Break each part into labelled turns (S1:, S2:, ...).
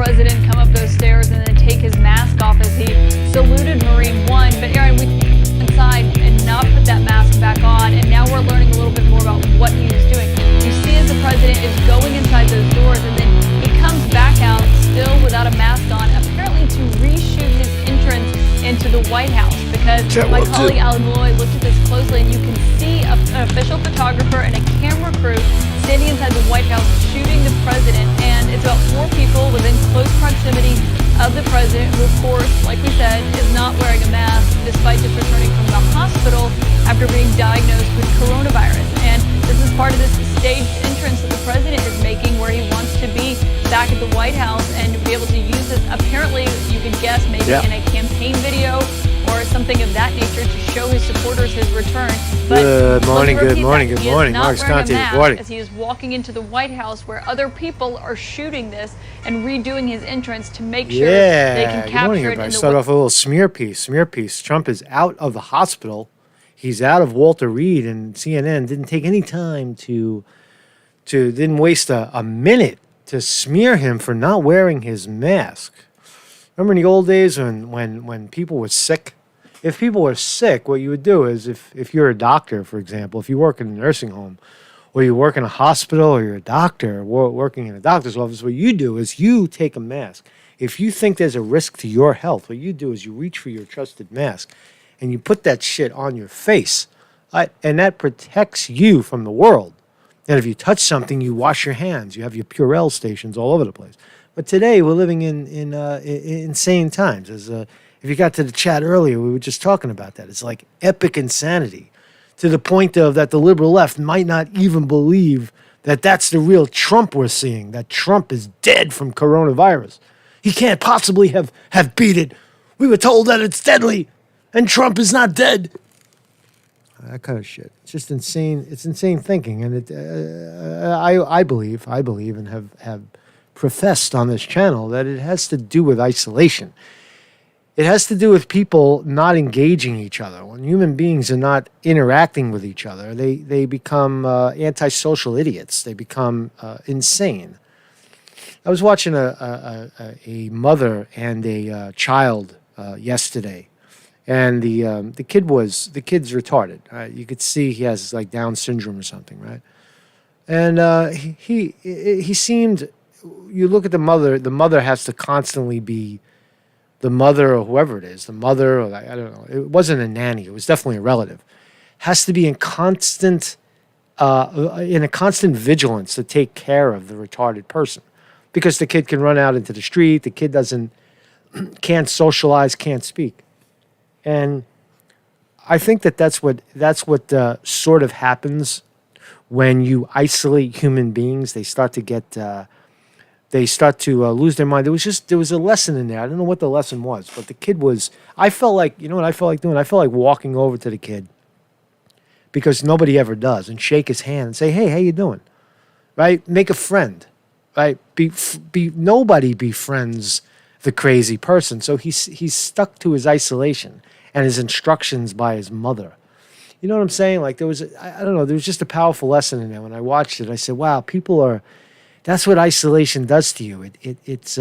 S1: president come up those stairs and then take his mask off as he saluted Marine One. But Aaron, we inside and not put that mask back on, and now we're learning a little bit more about what he was doing. You see as the president is going inside those doors, and then he comes back out still without a mask on, apparently to reshoot his entrance into the White House, because my colleague Alan Malloy looked at this closely, and you can see an official photographer and a camera crew standing inside the White House shooting the president. And it's about 4 people within close proximity of the president, who, of course, like we said, is not wearing a mask despite just returning from the hospital after being diagnosed with coronavirus. And this is part of this staged entrance that the president is making, where he wants to be back at the White House and be able to use this, apparently, you could guess, maybe in a campaign video or something of that nature to show his supporters his return. But
S2: good morning. Mark's Conte reporting.
S1: As he is walking into the White House, where other people are shooting this and redoing his entrance to make sure they can capture it.
S2: Start off with a little smear piece. Trump is out of the hospital. He's out of Walter Reed, and CNN didn't take any time didn't waste a minute to smear him for not wearing his mask. Remember in the old days when people were sick? If people were sick, what you would do is, if you're a doctor, for example, if you work in a nursing home, or you work in a hospital, or you're a doctor working in a doctor's office, what you do is you take a mask. If you think there's a risk to your health, what you do is you reach for your trusted mask, and you put that shit on your face, and that protects you from the world. And if you touch something, you wash your hands. You have your Purell stations all over the place. But today, we're living in insane times. If you got to the chat earlier, we were just talking about that. It's like epic insanity, to the point of that the liberal left might not even believe that that's the real Trump we're seeing, that Trump is dead from coronavirus. He can't possibly have beat it. We were told that it's deadly, and Trump is not dead. That kind of shit. It's just insane. It's insane thinking, and I believe, and have professed on this channel that it has to do with isolation. It has to do with people not engaging each other. When human beings are not interacting with each other, they become antisocial idiots. They become insane. I was watching a mother and a child yesterday, and the kid's retarded. Right? You could see he has like Down syndrome or something, right? And he seemed. You look at the mother. The mother has to constantly be the mother, or whoever it is, the mother, or I don't know. It wasn't a nanny. It was definitely a relative. Has to be in a constant vigilance to take care of the retarded person, because the kid can run out into the street. The kid can't socialize, can't speak, and I think that's what sort of happens when you isolate human beings. They start to lose their mind. There was a lesson in there. I don't know what the lesson was, but the kid was, I felt like, you know what I felt like doing? I felt like walking over to the kid, because nobody ever does, and shake his hand and say, hey, how you doing? Right? Make a friend, right? Nobody befriends the crazy person. So he's stuck to his isolation and his instructions by his mother. You know what I'm saying? Like there was just a powerful lesson in there. When I watched it, I said, wow, that's what isolation does to you. It's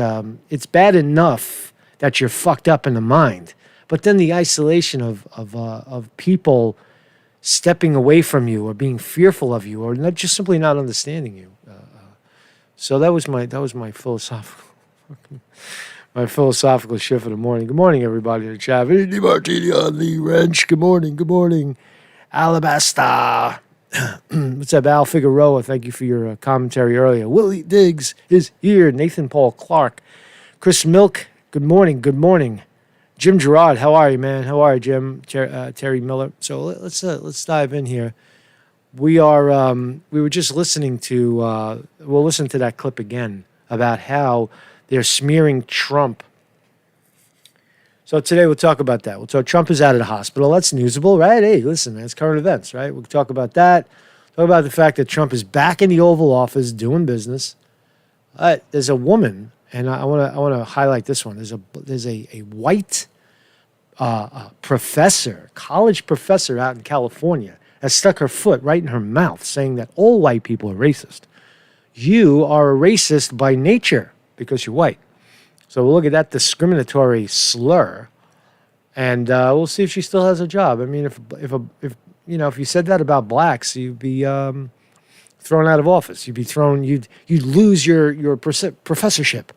S2: bad enough that you're fucked up in the mind, but then the isolation of people stepping away from you, or being fearful of you, or just simply not understanding you. So that was my philosophical shift of the morning. Good morning, everybody in the chat. Vinny Martini on the wrench. Good morning, Alabasta. What's up, Al Figueroa? Thank you for your commentary earlier. Willie Diggs is here. Nathan Paul Clark. Chris Milk, good morning. Jim Gerard, how are you, man? How are you, Jim? Terry Miller. So let's dive in here. We were just listening to, we'll listen to that clip again about how they're smearing Trump. So today we'll talk about that. We'll talk Trump is out of the hospital. That's newsable, right? Hey, listen, that's current events, right? We'll talk about that. Talk about the fact that Trump is back in the Oval Office doing business. There's a woman, and I want to highlight this one. There's a white professor, college professor out in California, has stuck her foot right in her mouth, saying that all white people are racist. You are a racist by nature because you're white. So we'll look at that discriminatory slur, and we'll see if she still has a job. I mean, if you said that about blacks, you'd be thrown out of office. You'd lose your professorship.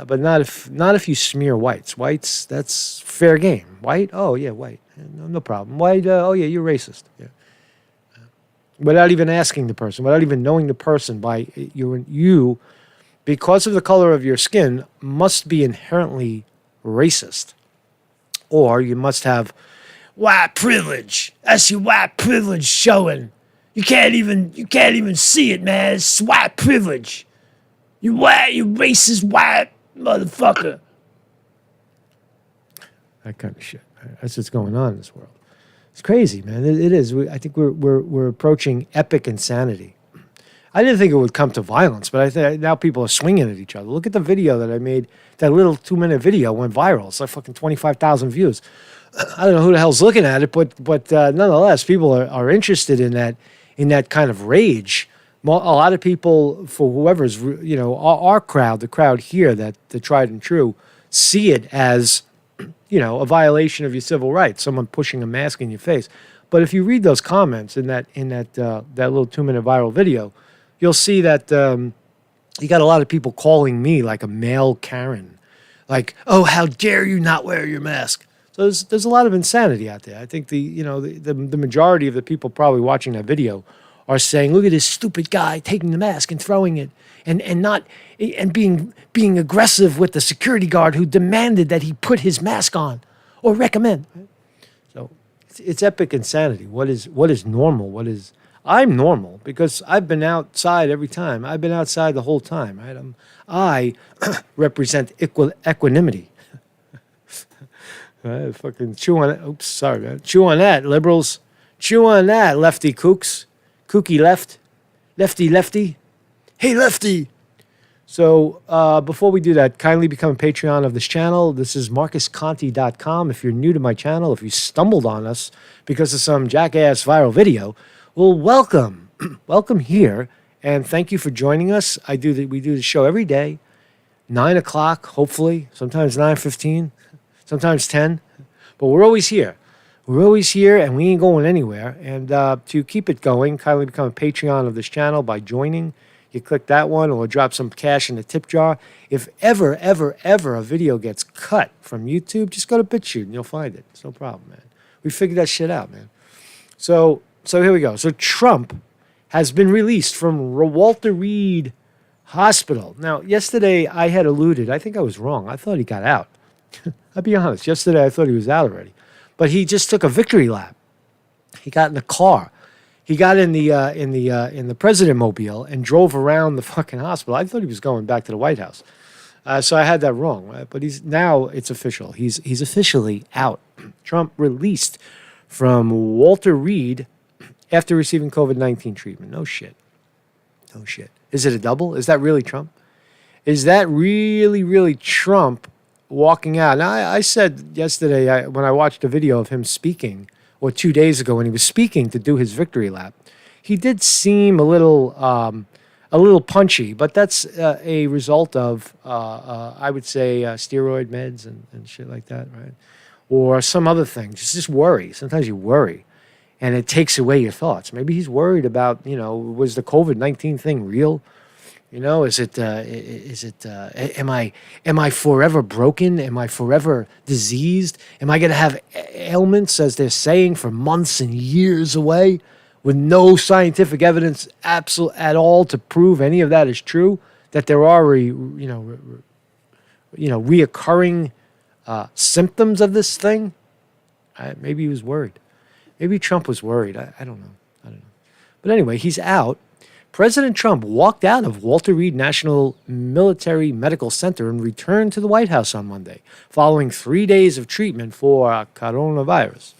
S2: But not if you smear whites. Whites, that's fair game. White, oh yeah, white, no problem. White, oh yeah, you're racist. Yeah. Without even asking the person, without even knowing the person, by you, because of the color of your skin, must be inherently racist, or you must have white privilege. That's your white privilege showing. You can't even see it, man. It's white privilege. You white, you racist white motherfucker. That kind of shit. That's what's going on in this world. It's crazy, man. It is. I think we're approaching epic insanity. I didn't think it would come to violence, but I think now people are swinging at each other. Look at the video that I made. That little 2-minute video went viral. It's like fucking 25,000 views. I don't know who the hell's looking at it, but nonetheless, people are interested in that kind of rage. A lot of people, for whoever's, our crowd, the crowd here, the tried and true, see it as, a violation of your civil rights, someone pushing a mask in your face. But if you read those comments in that little 2-minute viral video, you'll see that you got a lot of people calling me like a male Karen, like, oh, how dare you not wear your mask? So there's a lot of insanity out there. I think the majority of the people probably watching that video are saying, look at this stupid guy taking the mask and throwing it and being aggressive with the security guard who demanded that he put his mask on or recommend. So it's epic insanity. What is normal? I'm normal because I've been outside every time. I've been outside the whole time, right? I represent equanimity. Fucking chew on it. Oops, sorry, man. Chew on that, liberals. Chew on that, lefty kooks. Kooky lefty. Hey, lefty. So before we do that, kindly become a Patreon of this channel. This is MarcusConte.com. If you're new to my channel, if you stumbled on us because of some jackass viral video, well, welcome. Welcome here, and thank you for joining us. We do the show every day, 9 o'clock, hopefully, sometimes 9:15, sometimes 10, but we're always here. We're always here, and we ain't going anywhere. And to keep it going, kindly become a Patreon of this channel by joining. You click that one, or drop some cash in the tip jar. If ever a video gets cut from YouTube, just go to BitChute, and you'll find it. It's no problem, man. We figured that shit out, man. So here we go. So Trump has been released from Walter Reed Hospital. Now, yesterday I had alluded. I think I was wrong. I thought he got out. I'll be honest. Yesterday I thought he was out already. But he just took a victory lap. He got in the car. He got in the president mobile and drove around the fucking hospital. I thought he was going back to the White House. So I had that wrong. Right? But it's official. He's officially out. Trump released from Walter Reed after receiving COVID-19 treatment. No shit. Is it a double? Is that really Trump? Is that really Trump walking out? Now, I said yesterday when I watched a video of him speaking, or 2 days ago when he was speaking to do his victory lap, he did seem a little punchy, but that's a result of, I would say, steroid meds and shit like that, right? Or some other thing. Just worry. Sometimes you worry, and it takes away your thoughts. Maybe he's worried about, was the COVID-19 thing real? Is it? Am I forever broken? Am I forever diseased? Am I going to have ailments, as they're saying, for months and years away, with no scientific evidence at all to prove any of that is true? That there are, reoccurring symptoms of this thing? Maybe he was worried. Maybe Trump was worried. I don't know. But anyway, he's out. President Trump walked out of Walter Reed National Military Medical Center and returned to the White House on Monday, following 3 days of treatment for coronavirus.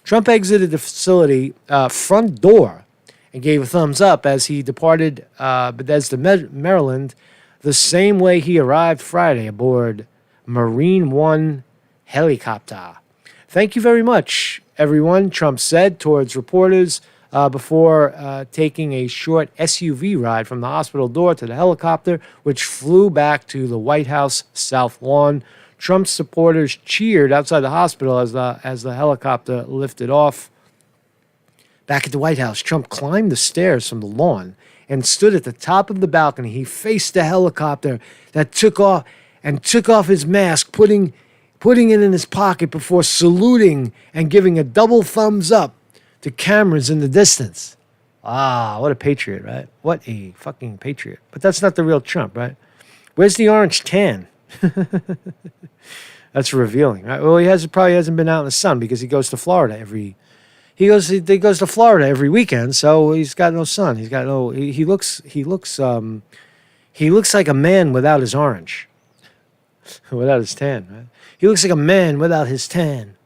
S2: Trump exited the facility front door and gave a thumbs up as he departed Bethesda, Maryland, the same way he arrived Friday aboard Marine One helicopter. Thank you very much, everyone, Trump said towards reporters before taking a short SUV ride from the hospital door to the helicopter, which flew back to the White House South Lawn. Trump's supporters cheered outside the hospital as the helicopter lifted off. Back at the White House, Trump climbed the stairs from the lawn and stood at the top of the balcony. He faced the helicopter that took off his mask, putting it in his pocket before saluting and giving a double thumbs up to cameras in the distance. Ah, what a patriot, right? What a fucking patriot. But that's not the real Trump, right? Where's the orange tan? That's revealing, right? Well, probably hasn't been out in the sun because he goes to Florida he goes to Florida every weekend, so he's got no sun. He looks like a man without his orange. Without his tan, right? He looks like a man without his tan.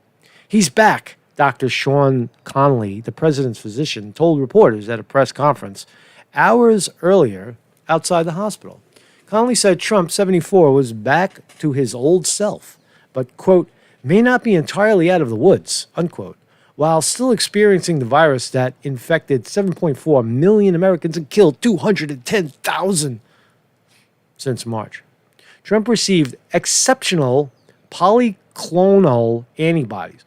S2: He's back, Dr. Sean Conley, the president's physician, told reporters at a press conference hours earlier outside the hospital. Conley said Trump, 74, was back to his old self, but, quote, may not be entirely out of the woods, unquote, while still experiencing the virus that infected 7.4 million Americans and killed 210,000 since March. Trump received exceptional polyclonal antibodies.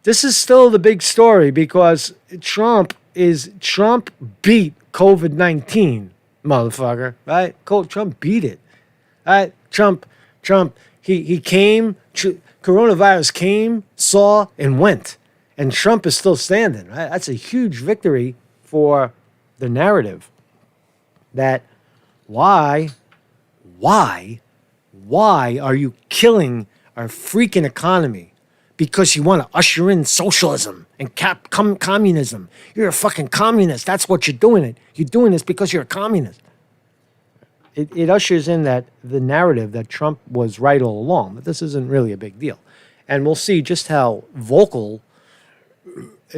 S2: This is still the big story because Trump beat COVID-19, motherfucker, right? Trump beat it, right? Trump, he came, coronavirus came, saw, and went. And Trump is still standing, right? That's a huge victory for the narrative that why are you killing our freaking economy? Because you want to usher in socialism and communism. You're a fucking communist. That's what you're doing. You're doing this because you're a communist. It ushers in the narrative that Trump was right all along, but this isn't really a big deal. And we'll see just how vocal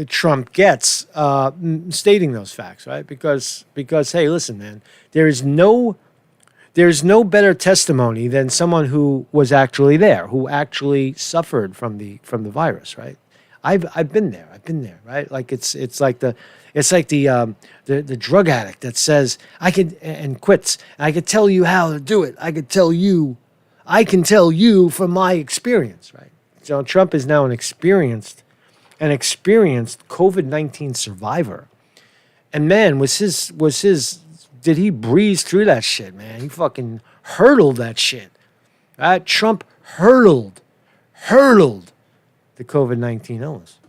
S2: Trump gets stating those facts, right? Because hey, listen, man, there's no better testimony than someone who was actually there, who actually suffered from the virus, right? I've been there, right? Like it's like the drug addict that says I can and quits. I could tell you how to do it. I can tell you from my experience, right? So Trump is now an experienced COVID-19 survivor. And man, did he breeze through that shit, man? He fucking hurdled that shit. Right? Trump hurdled the COVID-19 illness.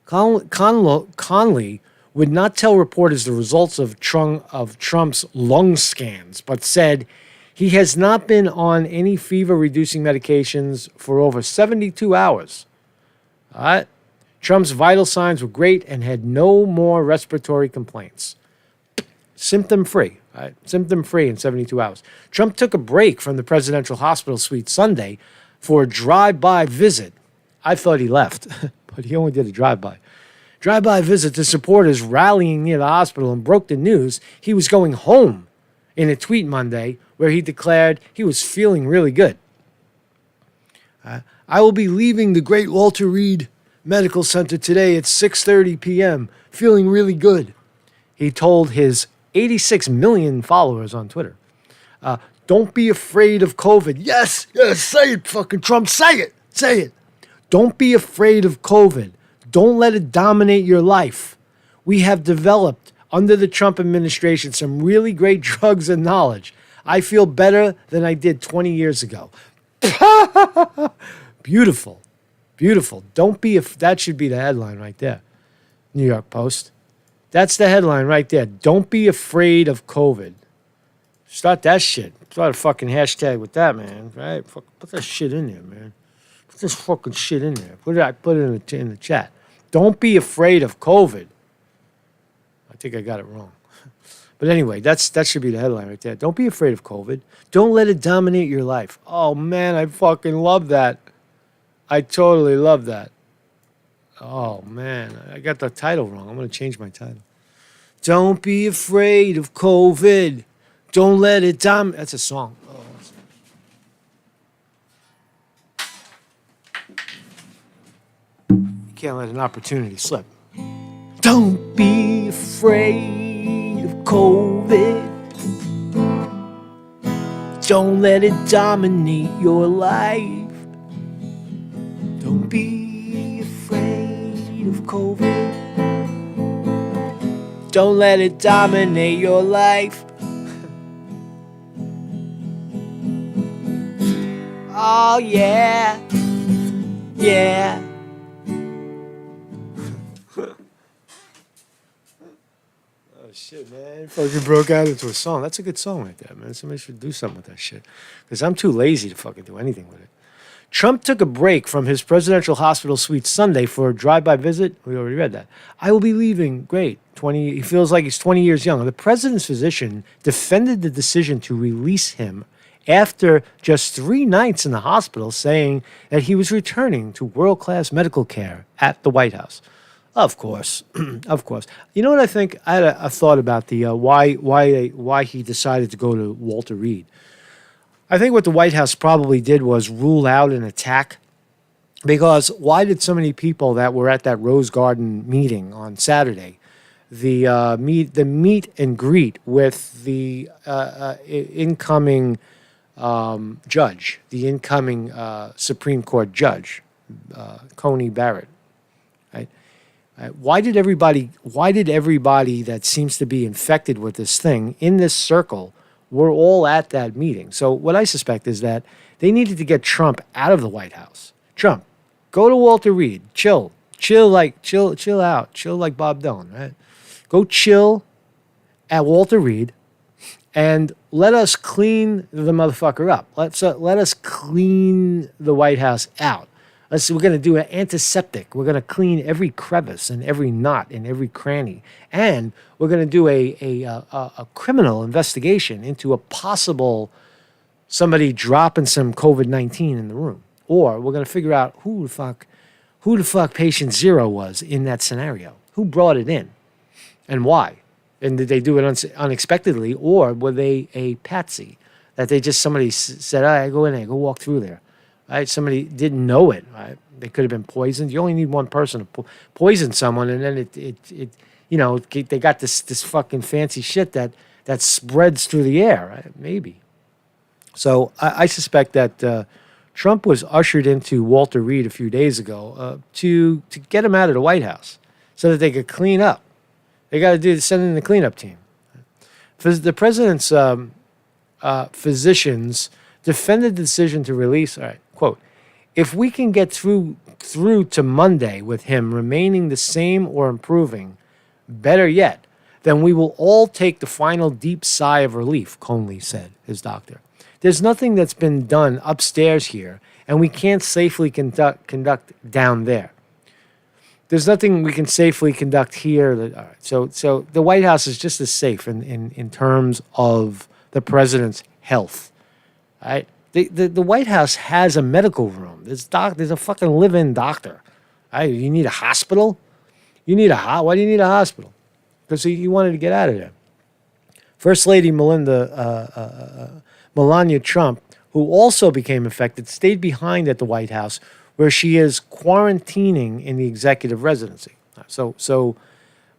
S2: Conley would not tell reporters the results of Trump's lung scans, but said he has not been on any fever-reducing medications for over 72 hours. All right? Trump's vital signs were great and had no more respiratory complaints. Symptom-free, right? Symptom-free in 72 hours. Trump took a break from the presidential hospital suite Sunday for a drive-by visit. I thought he left, but he only did a drive-by. Drive-by visit to supporters rallying near the hospital and broke the news he was going home in a tweet Monday where he declared he was feeling really good. I will be leaving the Great Walter Reed Medical Center today at 6:30 p.m., feeling really good, he told his 86 million followers on Twitter. Don't be afraid of COVID. Yes, say it, fucking Trump, say it. Don't be afraid of COVID. Don't let it dominate your life. We have developed, under the Trump administration, some really great drugs and knowledge. I feel better than I did 20 years ago. Beautiful. That should be the headline right there. New York Post. That's the headline right there. Don't be afraid of COVID. Start that shit. Start a fucking hashtag with that, man. Right? Put that shit in there, man. Put this fucking shit in there. Put it in the chat. Don't be afraid of COVID. I think I got it wrong. But anyway, that should be the headline right there. Don't be afraid of COVID. Don't let it dominate your life. Oh, man, I fucking love that. I totally love that. Oh, man, I got the title wrong. I'm going to change my title. Don't be afraid of COVID. Don't let it dominate. That's a song. Oh, you can't let an opportunity slip. Don't be afraid of COVID. Don't let it dominate your life. Don't be afraid of COVID. Don't let it dominate your life. Oh yeah, yeah. Oh shit, man! Fucking broke out into a song. That's a good song right there, man. Somebody should do something with that shit. Because I'm too lazy to fucking do anything with it. Trump took a break from his presidential hospital suite Sunday for a drive-by visit. We already read that. I will be leaving. Great. He feels like he's 20 years younger. The president's physician defended the decision to release him after just 3 nights in the hospital, saying that he was returning to world-class medical care at the White House. Of course, of course. You know what I think? I had a thought about the why he decided to go to Walter Reed. I think what the White House probably did was rule out an attack, because why did so many people that were at that Rose Garden meeting on Saturday, the meet and greet with the incoming judge, the incoming Supreme Court judge, Coney Barrett, right? Why did everybody that seems to be infected with this thing in this circle were all at that meeting? So what I suspect is that they needed to get Trump out of the White House. Trump, go to Walter Reed, chill out, chill like Bob Dylan, right? Go chill at Walter Reed and let us clean the motherfucker up. Let us clean the White House out. We're going to do an antiseptic. We're going to clean every crevice and every knot and every cranny. And we're going to do a criminal investigation into a possible somebody dropping some COVID-19 in the room. Or we're going to figure out who the fuck patient zero was in that scenario. Who brought it in and why? And did they do it unexpectedly, or were they a patsy that somebody said, all right, go in there, go walk through there. Right? Somebody didn't know it. Right? They could have been poisoned. You only need one person to poison someone, and then they got this fucking fancy shit that spreads through the air. Right? Maybe. So I suspect that Trump was ushered into Walter Reed a few days ago to get him out of the White House so that they could clean up. They got to send in the cleanup team. The president's physicians defended the decision to release. All right, quote, if we can get through to Monday with him remaining the same or improving, better yet, then we will all take the final deep sigh of relief, Conley said, his doctor. There's nothing that's been done upstairs here, and we can't safely conduct down there. There's nothing we can safely conduct here. All right, so the White House is just as safe in terms of the president's health. Right? The White House has a medical room. There's a fucking live-in doctor. Right? You need a hospital? Why do you need a hospital? Because he wanted to get out of there. First Lady Melania Trump, who also became infected, stayed behind at the White House, where she is quarantining in the executive residency. So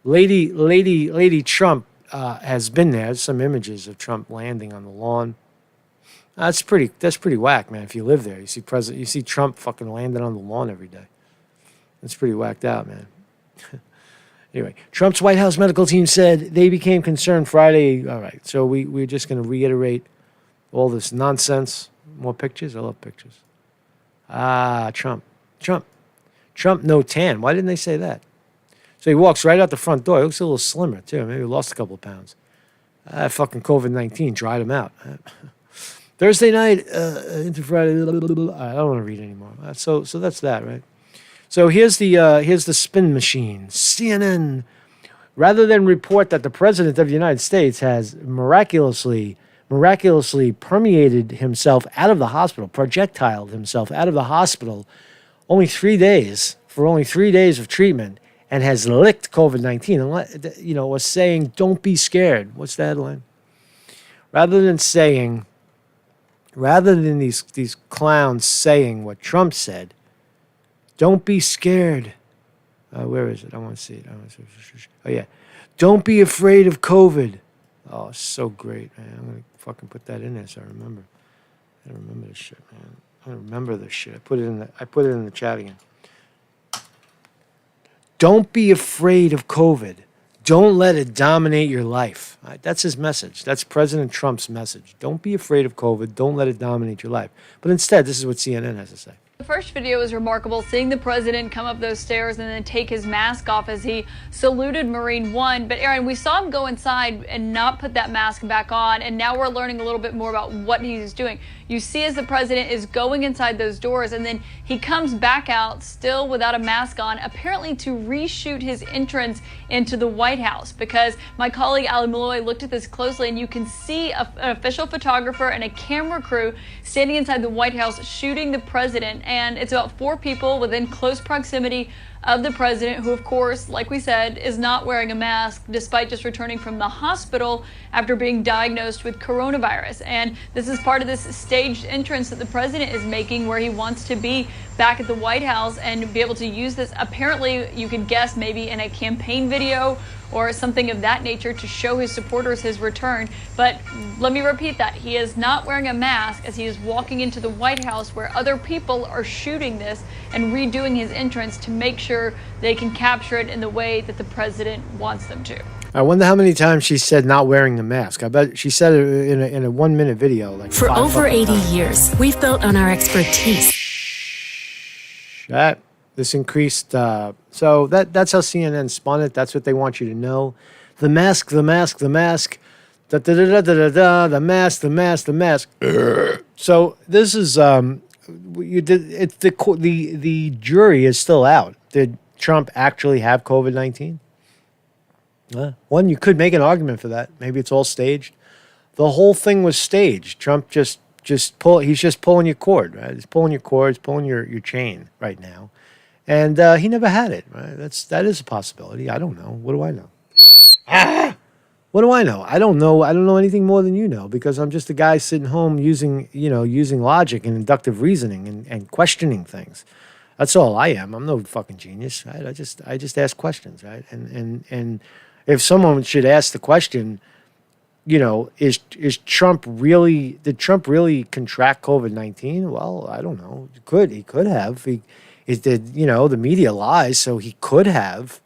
S2: Lady Trump has been there. There's some images of Trump landing on the lawn. That's pretty whack, man. If you live there, you see Trump fucking landing on the lawn every day. That's pretty whacked out, man. Anyway, Trump's White House medical team said they became concerned Friday. All right, so we're just going to reiterate all this nonsense. More pictures? I love pictures. Trump, no tan. Why didn't they say that? So he walks right out the front door. He looks a little slimmer, too. Maybe he lost a couple of pounds. Fucking COVID-19 dried him out. Thursday night into Friday. I don't want to read anymore. So that's that, right? So here's the spin machine. CNN, rather than report that the president of the United States has miraculously permeated himself out of the hospital, projectiled himself out of the hospital, only 3 days of treatment, and has licked COVID-19, and was saying, "Don't be scared." What's the headline? Rather than these clowns saying what Trump said, "Don't be scared." Where is it? I want to see it. Oh, yeah. Don't be afraid of COVID. Oh, so great, man. I'm going to fucking put that in there so I remember. I remember this shit, man. I remember this shit. I put it in the chat again. Don't be afraid of COVID. Don't let it dominate your life. Right? That's his message. That's President Trump's message. Don't be afraid of COVID. Don't let it dominate your life. But instead, this is what CNN has to say.
S1: The first video was remarkable, seeing the president come up those stairs and then take his mask off as he saluted Marine One. But Aaron, we saw him go inside and not put that mask back on, and now we're learning a little bit more about what he's doing. You see as the president is going inside those doors, and then he comes back out still without a mask on, apparently to reshoot his entrance into the White House, because my colleague Ali Malloy looked at this closely, and you can see an official photographer and a camera crew standing inside the White House shooting the president. And it's about 4 people within close proximity of the president, who, of course, like we said, is not wearing a mask despite just returning from the hospital after being diagnosed with coronavirus. And this is part of this staged entrance that the president is making, where he wants to be back at the White House and be able to use this, apparently, you could guess, maybe in a campaign video or something of that nature, to show his supporters his return. But let me repeat that. He is not wearing a mask as he is walking into the White House, where other people are shooting this and redoing his entrance to make sure they can capture it in the way that the president wants them to.
S2: I wonder how many times she said not wearing the mask. I bet she said it in a 1-minute video. Like
S3: for over 80 years, we've built on our expertise.
S2: This increased. So that's how CNN spun it. That's what they want you to know. The mask, the mask, the mask. Da da da da da da. The mask, the mask, the mask. So this is you did. It's the jury is still out. Did Trump actually have COVID-19? One, you could make an argument for that. Maybe it's all staged. The whole thing was staged. Trump just he's just pulling your cord, right? He's pulling your cord, he's pulling your chain right now. And he never had it, right? That is a possibility. I don't know. What do I know? What do I know? I don't know anything more than you know, because I'm just a guy sitting home using logic and inductive reasoning and questioning things. That's all I am. I'm no fucking genius, right? I just ask questions, right? And if someone should ask the question, is Trump really? Did Trump really contract COVID-19? Well, I don't know. He could have. The media lies, so he could have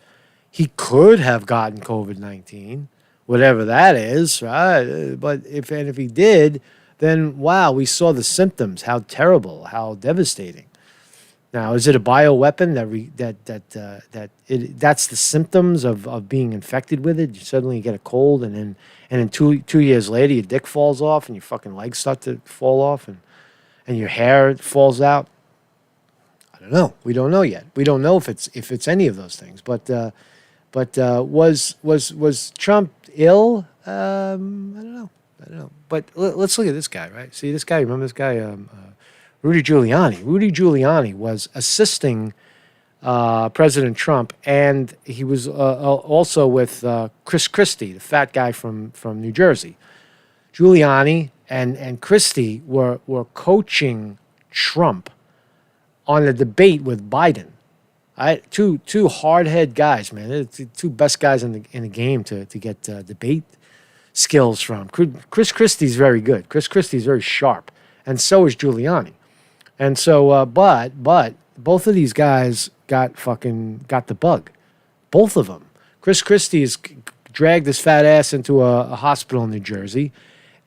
S2: gotten COVID-19, whatever that is, right? But if he did, then wow, we saw the symptoms. How terrible! How devastating. Now, is it a bioweapon that's the symptoms of being infected with it? You suddenly get a cold, and then 2 years later, your dick falls off, and your fucking legs start to fall off, and your hair falls out. I don't know. We don't know yet. We don't know if it's any of those things. But was Trump ill? I don't know. But let's look at this guy, right? See this guy. Remember this guy? Rudy Giuliani. Rudy Giuliani was assisting President Trump, and he was also with Chris Christie, the fat guy from New Jersey. Giuliani and Christie were coaching Trump on a debate with Biden. Two hard-head guys, man. They're the 2 best guys in the game to get debate skills from. Chris Christie's very good. Chris Christie's very sharp, and so is Giuliani. And so, but both of these guys got the bug. Both of them. Chris Christie's dragged his fat ass into a hospital in New Jersey,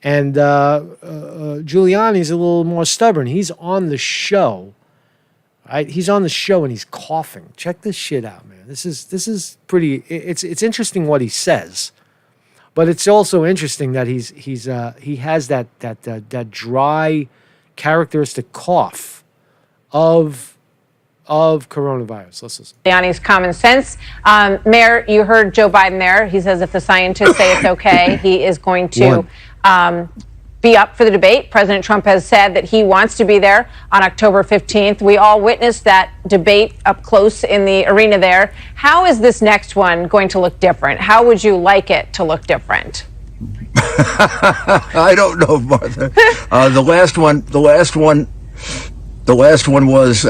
S2: and Giuliani's a little more stubborn. He's on the show, right? He's on the show and he's coughing. Check this shit out, man. This is pretty. It's interesting what he says, but it's also interesting that he has that dry, characteristic cough of coronavirus. Let's listen.
S4: Giuliani's common sense. Mayor, you heard Joe Biden there. He says if the scientists say it's okay, he is going to be up for the debate. President Trump has said that he wants to be there on October 15th. We all witnessed that debate up close in the arena there. How is this next one going to look different? How would you like it to look different?
S5: I don't know, Martha. The last one was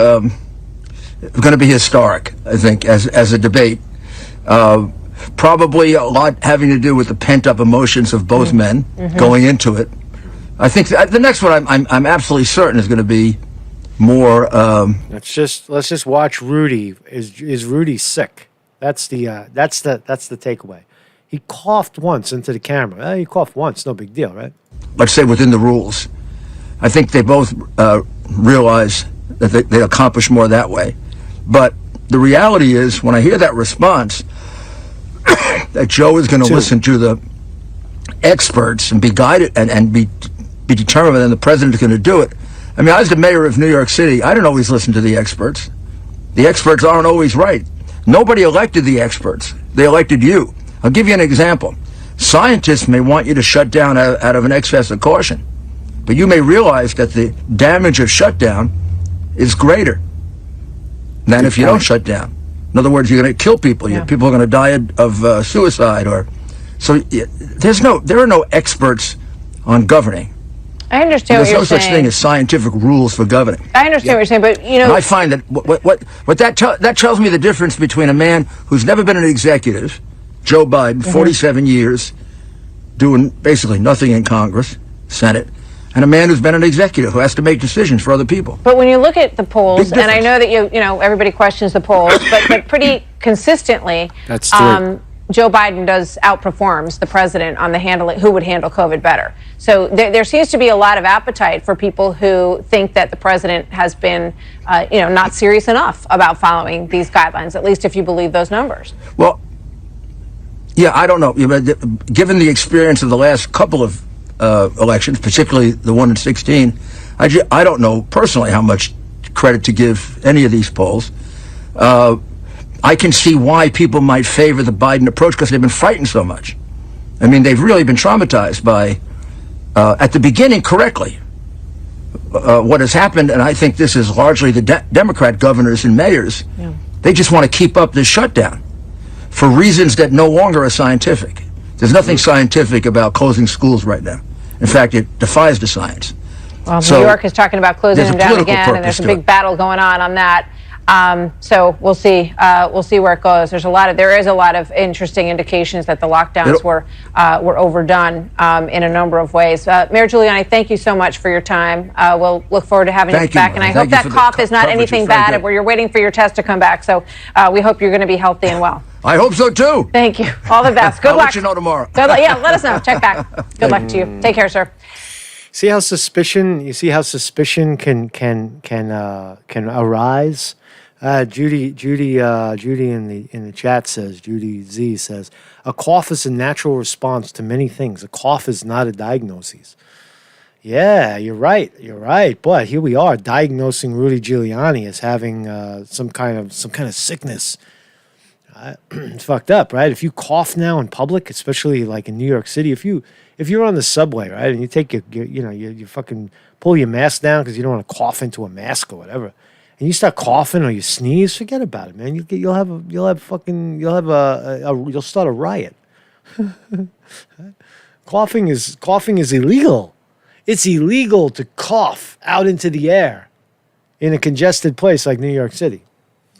S5: going to be historic, I think, as a debate. Probably a lot having to do with the pent-up emotions of both men going into it. I think the next one I'm absolutely certain is going to be more.
S2: Let's just watch Rudy. Is Rudy sick? That's the takeaway. He coughed once into the camera. He coughed once, no big deal, right?
S5: Let's say within the rules. I think they both realize that they accomplish more that way. But the reality is, when I hear that response, that Joe is going to listen to the experts and be guided and be determined, and the president is going to do it. I mean, I was the mayor of New York City. I don't always listen to the experts. The experts aren't always right. Nobody elected the experts. They elected you. I'll give you an example. Scientists may want you to shut down out of an excess of caution, but you may realize that the damage of shutdown is greater than if you don't shut down. In other words, you're going to kill people. People are going to die of suicide. There are no experts on governing.
S4: I understand what
S5: There's
S4: you're
S5: no
S4: saying.
S5: such thing as scientific rules for governing.
S4: I understand what you're saying, but
S5: And I find that that tells me the difference between a man who's never been an executive, Joe Biden, 47 years, doing basically nothing in Congress, Senate, and a man who's been an executive who has to make decisions for other people.
S4: But when you look at the polls,
S5: Big
S4: and I know that you know everybody questions the polls, but pretty consistently,
S2: That's true.
S4: Joe Biden outperforms the president on who would handle COVID better. So there seems to be a lot of appetite for people who think that the president has been, not serious enough about following these guidelines, at least if you believe those numbers.
S5: Well, yeah, I don't know. Given the experience of the last couple of elections, particularly the one in 2016, I don't know personally how much credit to give any of these polls. I can see why people might favor the Biden approach because they've been frightened so much. I mean, they've really been traumatized by, at the beginning, correctly, what has happened, and I think this is largely the Democrat governors and mayors. Yeah. They just want to keep up this shutdown for reasons that no longer are scientific. There's nothing scientific about closing schools right now. In fact, it defies the science.
S4: Well, New York is talking about closing them down again, and there's a big battle going on that. So we'll see. We'll see where it goes. There is a lot of interesting indications that the lockdowns were overdone in a number of ways. Mayor Giuliani, thank you so much for your time. We'll look forward to having you back, and I hope that cough is not anything bad where you're waiting for your test to come back. So we hope you're going to be healthy and well.
S5: I hope so too.
S4: Thank you. All the best. Good
S5: I'll
S4: luck.
S5: let you know tomorrow.
S4: Good luck. Yeah, let us know. Check back. Good luck to you. Take care, sir.
S2: See how suspicion can arise. Judy in the chat says, Judy Z says, a cough is a natural response to many things. A cough is not a diagnosis. Yeah, you're right. But here we are diagnosing Rudy Giuliani as having some kind of sickness. It's fucked up, right? If you cough now in public, especially like in New York City, if you're on the subway, right, and you take you fucking pull your mask down because you don't want to cough into a mask or whatever, and you start coughing or you sneeze, forget about it, man. You'll start a riot. Coughing is illegal. It's illegal to cough out into the air in a congested place like New York City.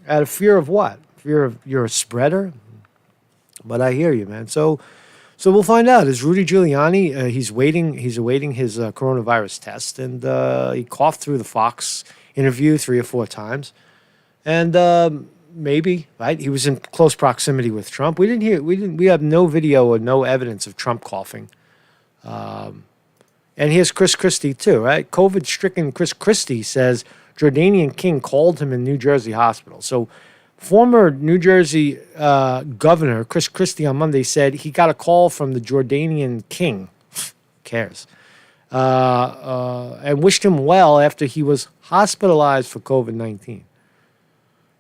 S2: Out of fear of what? Fear of you're a spreader? But I hear you, man. So we'll find out. Is Rudy Giuliani, he's awaiting his coronavirus test, and he coughed through the Fox interview 3 or 4 times. And maybe, right? He was in close proximity with Trump. We have no video or no evidence of Trump coughing. And here's Chris Christie too, right? COVID-stricken Chris Christie says Jordanian king called him in New Jersey hospital. So former New Jersey governor Chris Christie on Monday said he got a call from the Jordanian king. Cares? And wished him well after he was hospitalized for COVID-19.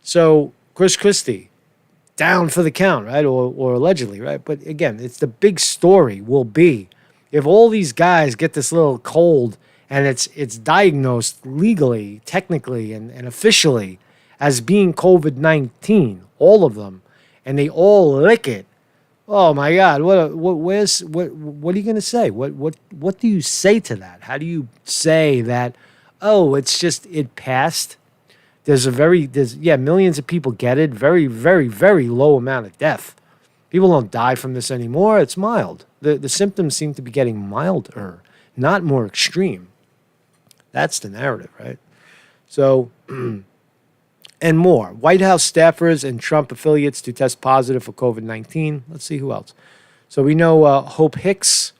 S2: So Chris Christie, down for the count, right? Or allegedly, right? But again, it's the big story will be if all these guys get this little cold and it's diagnosed legally, technically, and officially as being COVID-19, all of them, and they all lick it. Oh my God! What are you going to say? What do you say to that? How do you say that? Oh, it's just it passed. There's millions of people get it. Very, very, very low amount of death. People don't die from this anymore. It's mild. The symptoms seem to be getting milder, not more extreme. That's the narrative, right? So, and more. White House staffers and Trump affiliates to test positive for COVID-19. Let's see who else. So we know Hope Hicks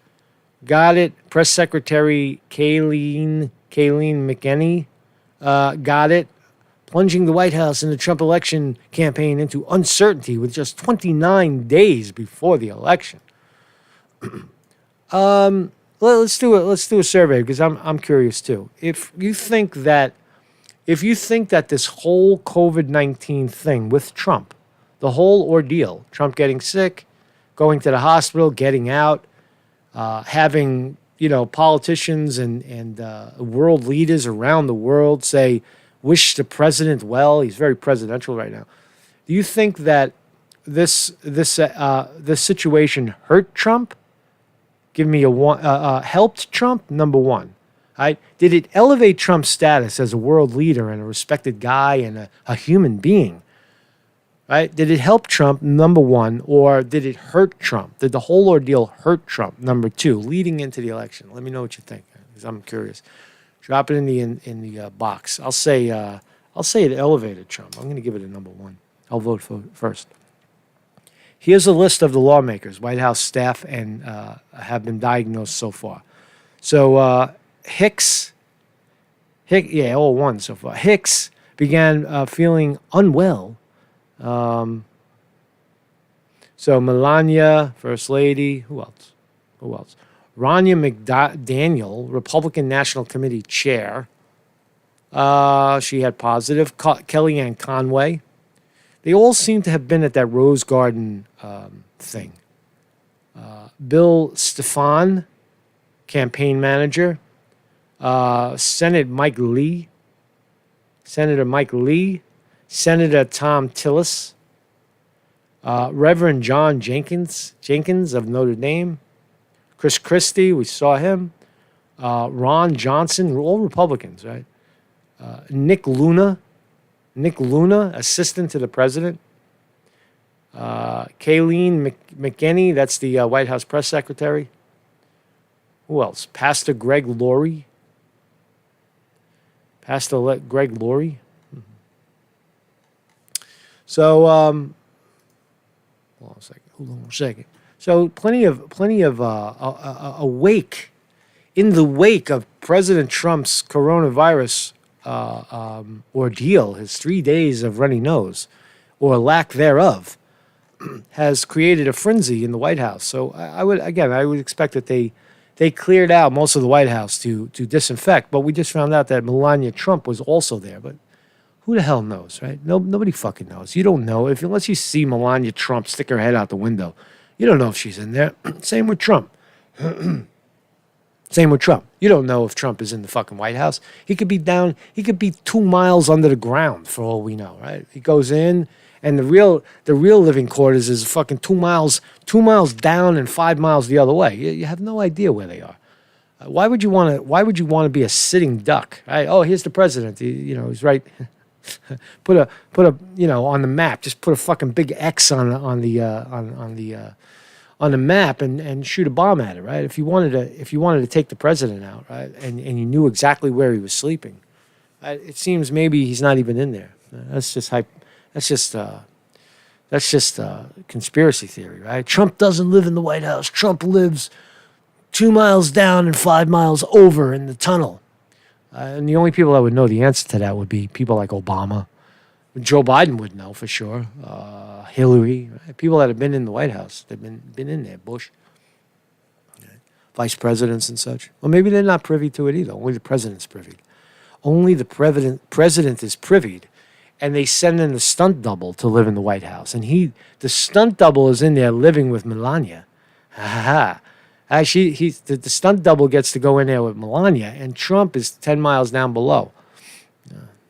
S2: got it. Press Secretary Kayleen McEnany got it, plunging the White House and the Trump election campaign into uncertainty with just 29 days before the election. Let's do a survey because I'm curious too. If you think that this whole COVID-19 thing with Trump, the whole ordeal, Trump getting sick, going to the hospital, getting out, having politicians and world leaders around the world say, wish the president well. He's very presidential right now. Do you think that this situation hurt Trump? Give me a one. Helped Trump? Number one. Right? Did it elevate Trump's status as a world leader and a respected guy and a human being? Right? Did it help Trump? Number one. Or did it hurt Trump? Did the whole ordeal hurt Trump? Number two. Leading into the election. Let me know what you think, because I'm curious. Drop it in the box. I'll say it elevated Trump. I'm going to give it a number one. I'll vote for first. Here's a list of the lawmakers, White House staff, and have been diagnosed so far. So Hicks, all one so far. Hicks began feeling unwell. So Melania, First Lady. Who else? Ronna McDaniel, Republican National Committee Chair. She had positive. Kellyanne Conway. They all seem to have been at that Rose Garden thing. Bill Stefan, campaign manager. Senator Mike Lee. Senator Tom Tillis. Reverend John Jenkins of Notre Dame. Chris Christie, we saw him. Ron Johnson, all Republicans, right? Nick Luna, assistant to the president. Kayleen McEnany, that's the White House press secretary. Who else? Pastor Greg Laurie. So, hold on a second. So plenty of in the wake of President Trump's coronavirus ordeal, his 3 days of runny nose, or lack thereof, has created a frenzy in the White House. So I would expect that they cleared out most of the White House to disinfect. But we just found out that Melania Trump was also there. But who the hell knows, right? Nobody fucking knows. You don't know unless you see Melania Trump stick her head out the window. You don't know if she's in there. Same with Trump. You don't know if Trump is in the fucking White House. He could be 2 miles under the ground for all we know, right? He goes in, and the real living quarters is fucking 2 miles down and 5 miles the other way. You have no idea where they are. Why would you want to be a sitting duck? Right? Oh, here's the president. He's right. put a on the map. Just put a fucking big X on the map and shoot a bomb at it, right? If you wanted to take the president out, right, and you knew exactly where he was sleeping, it seems maybe he's not even in there. That's just conspiracy theory, right? Trump doesn't live in the White House. Trump lives 2 miles down and 5 miles over in the tunnel. And the only people that would know the answer to that would be people like Obama. Joe Biden would know for sure. Hillary, right? People that have been in the White House. They've been in there. Bush, right? Vice presidents and such. Well, maybe they're not privy to it either. Only the president's privy. Only the president is privy, and they send in the stunt double to live in the White House. And the stunt double is in there living with Melania. Ha ha ha. Actually, the stunt double gets to go in there with Melania, and Trump is 10 miles down below.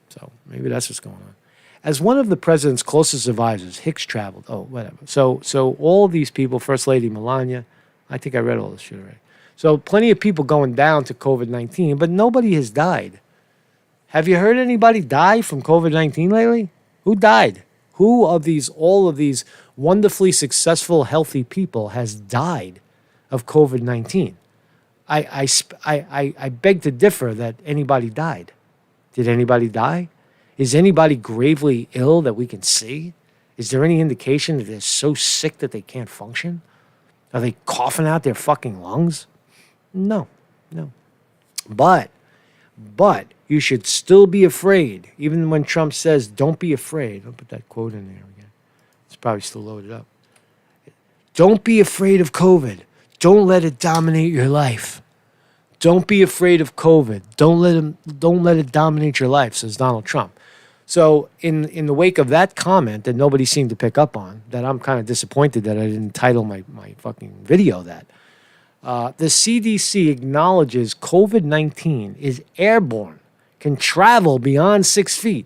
S2: So maybe that's what's going on. As one of the president's closest advisors, Hicks traveled. Oh, whatever. So all of these people, First Lady Melania, I think I read all this shit already. So plenty of people going down to COVID-19, but nobody has died. Have you heard anybody die from COVID-19 lately? Who died? Who of all of these wonderfully successful, healthy people has died of COVID-19? I beg to differ that anybody died. Did anybody die? Is anybody gravely ill that we can see? Is there any indication that they're so sick that they can't function? Are they coughing out their fucking lungs? No. But you should still be afraid, even when Trump says, don't be afraid. I'll put that quote in there again. It's probably still loaded up. Don't be afraid of COVID. Don't let it dominate your life. Don't be afraid of COVID. Don't let it dominate your life, says Donald Trump. So in the wake of that comment that nobody seemed to pick up on, that I'm kind of disappointed that I didn't title my fucking video that, the CDC acknowledges COVID-19 is airborne, can travel beyond 6 feet.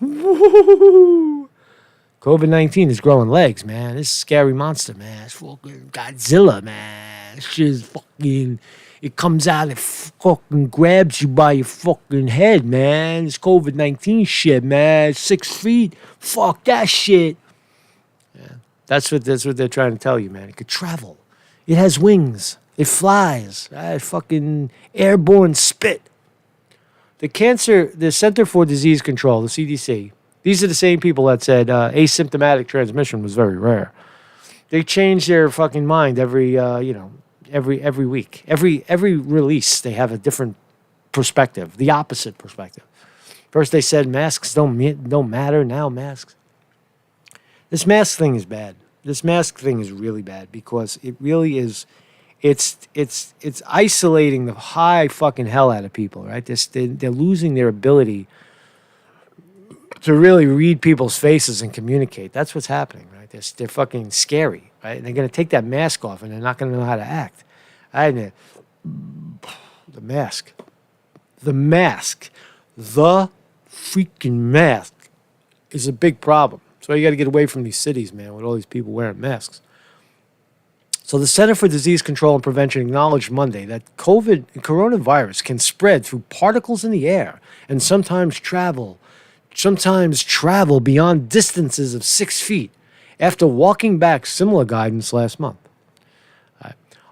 S2: COVID-19 is growing legs, man. This scary monster, man. It's fucking Godzilla, man. It's just fucking... It comes out and fucking grabs you by your fucking head, man. It's COVID-19 shit, man. 6 feet. Fuck that shit. Yeah, that's what they're trying to tell you, man. It could travel. It has wings. It flies. Fucking airborne spit. The Center for Disease Control, the CDC, these are the same people that said asymptomatic transmission was very rare. They change their fucking mind every week. Every release, they have a different perspective, the opposite perspective. First they said masks don't matter, now masks. This mask thing is bad. This mask thing is really bad because it really is, it's isolating the high fucking hell out of people, right? They're losing their ability to really read people's faces and communicate. That's what's happening, right? They're fucking scary, right? And they're going to take that mask off and they're not going to know how to act. The mask. The freaking mask is a big problem. So you got to get away from these cities, man, with all these people wearing masks. So the Center for Disease Control and Prevention acknowledged Monday that coronavirus can spread through particles in the air and sometimes travel beyond distances of 6 feet after walking back similar guidance last month.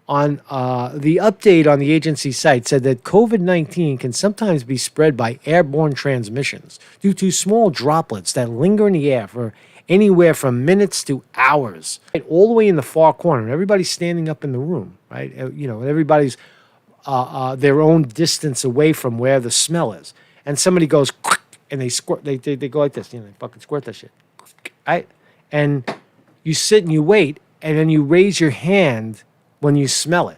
S2: On the update on the agency site said that COVID-19 can sometimes be spread by airborne transmissions due to small droplets that linger in the air for anywhere from minutes to hours. Right, all the way in the far corner, everybody's standing up in the room, right? Everybody's their own distance away from where the smell is. And somebody goes, and they squirt, they go like this, they fucking squirt that shit, right? And you sit and you wait, and then you raise your hand when you smell it.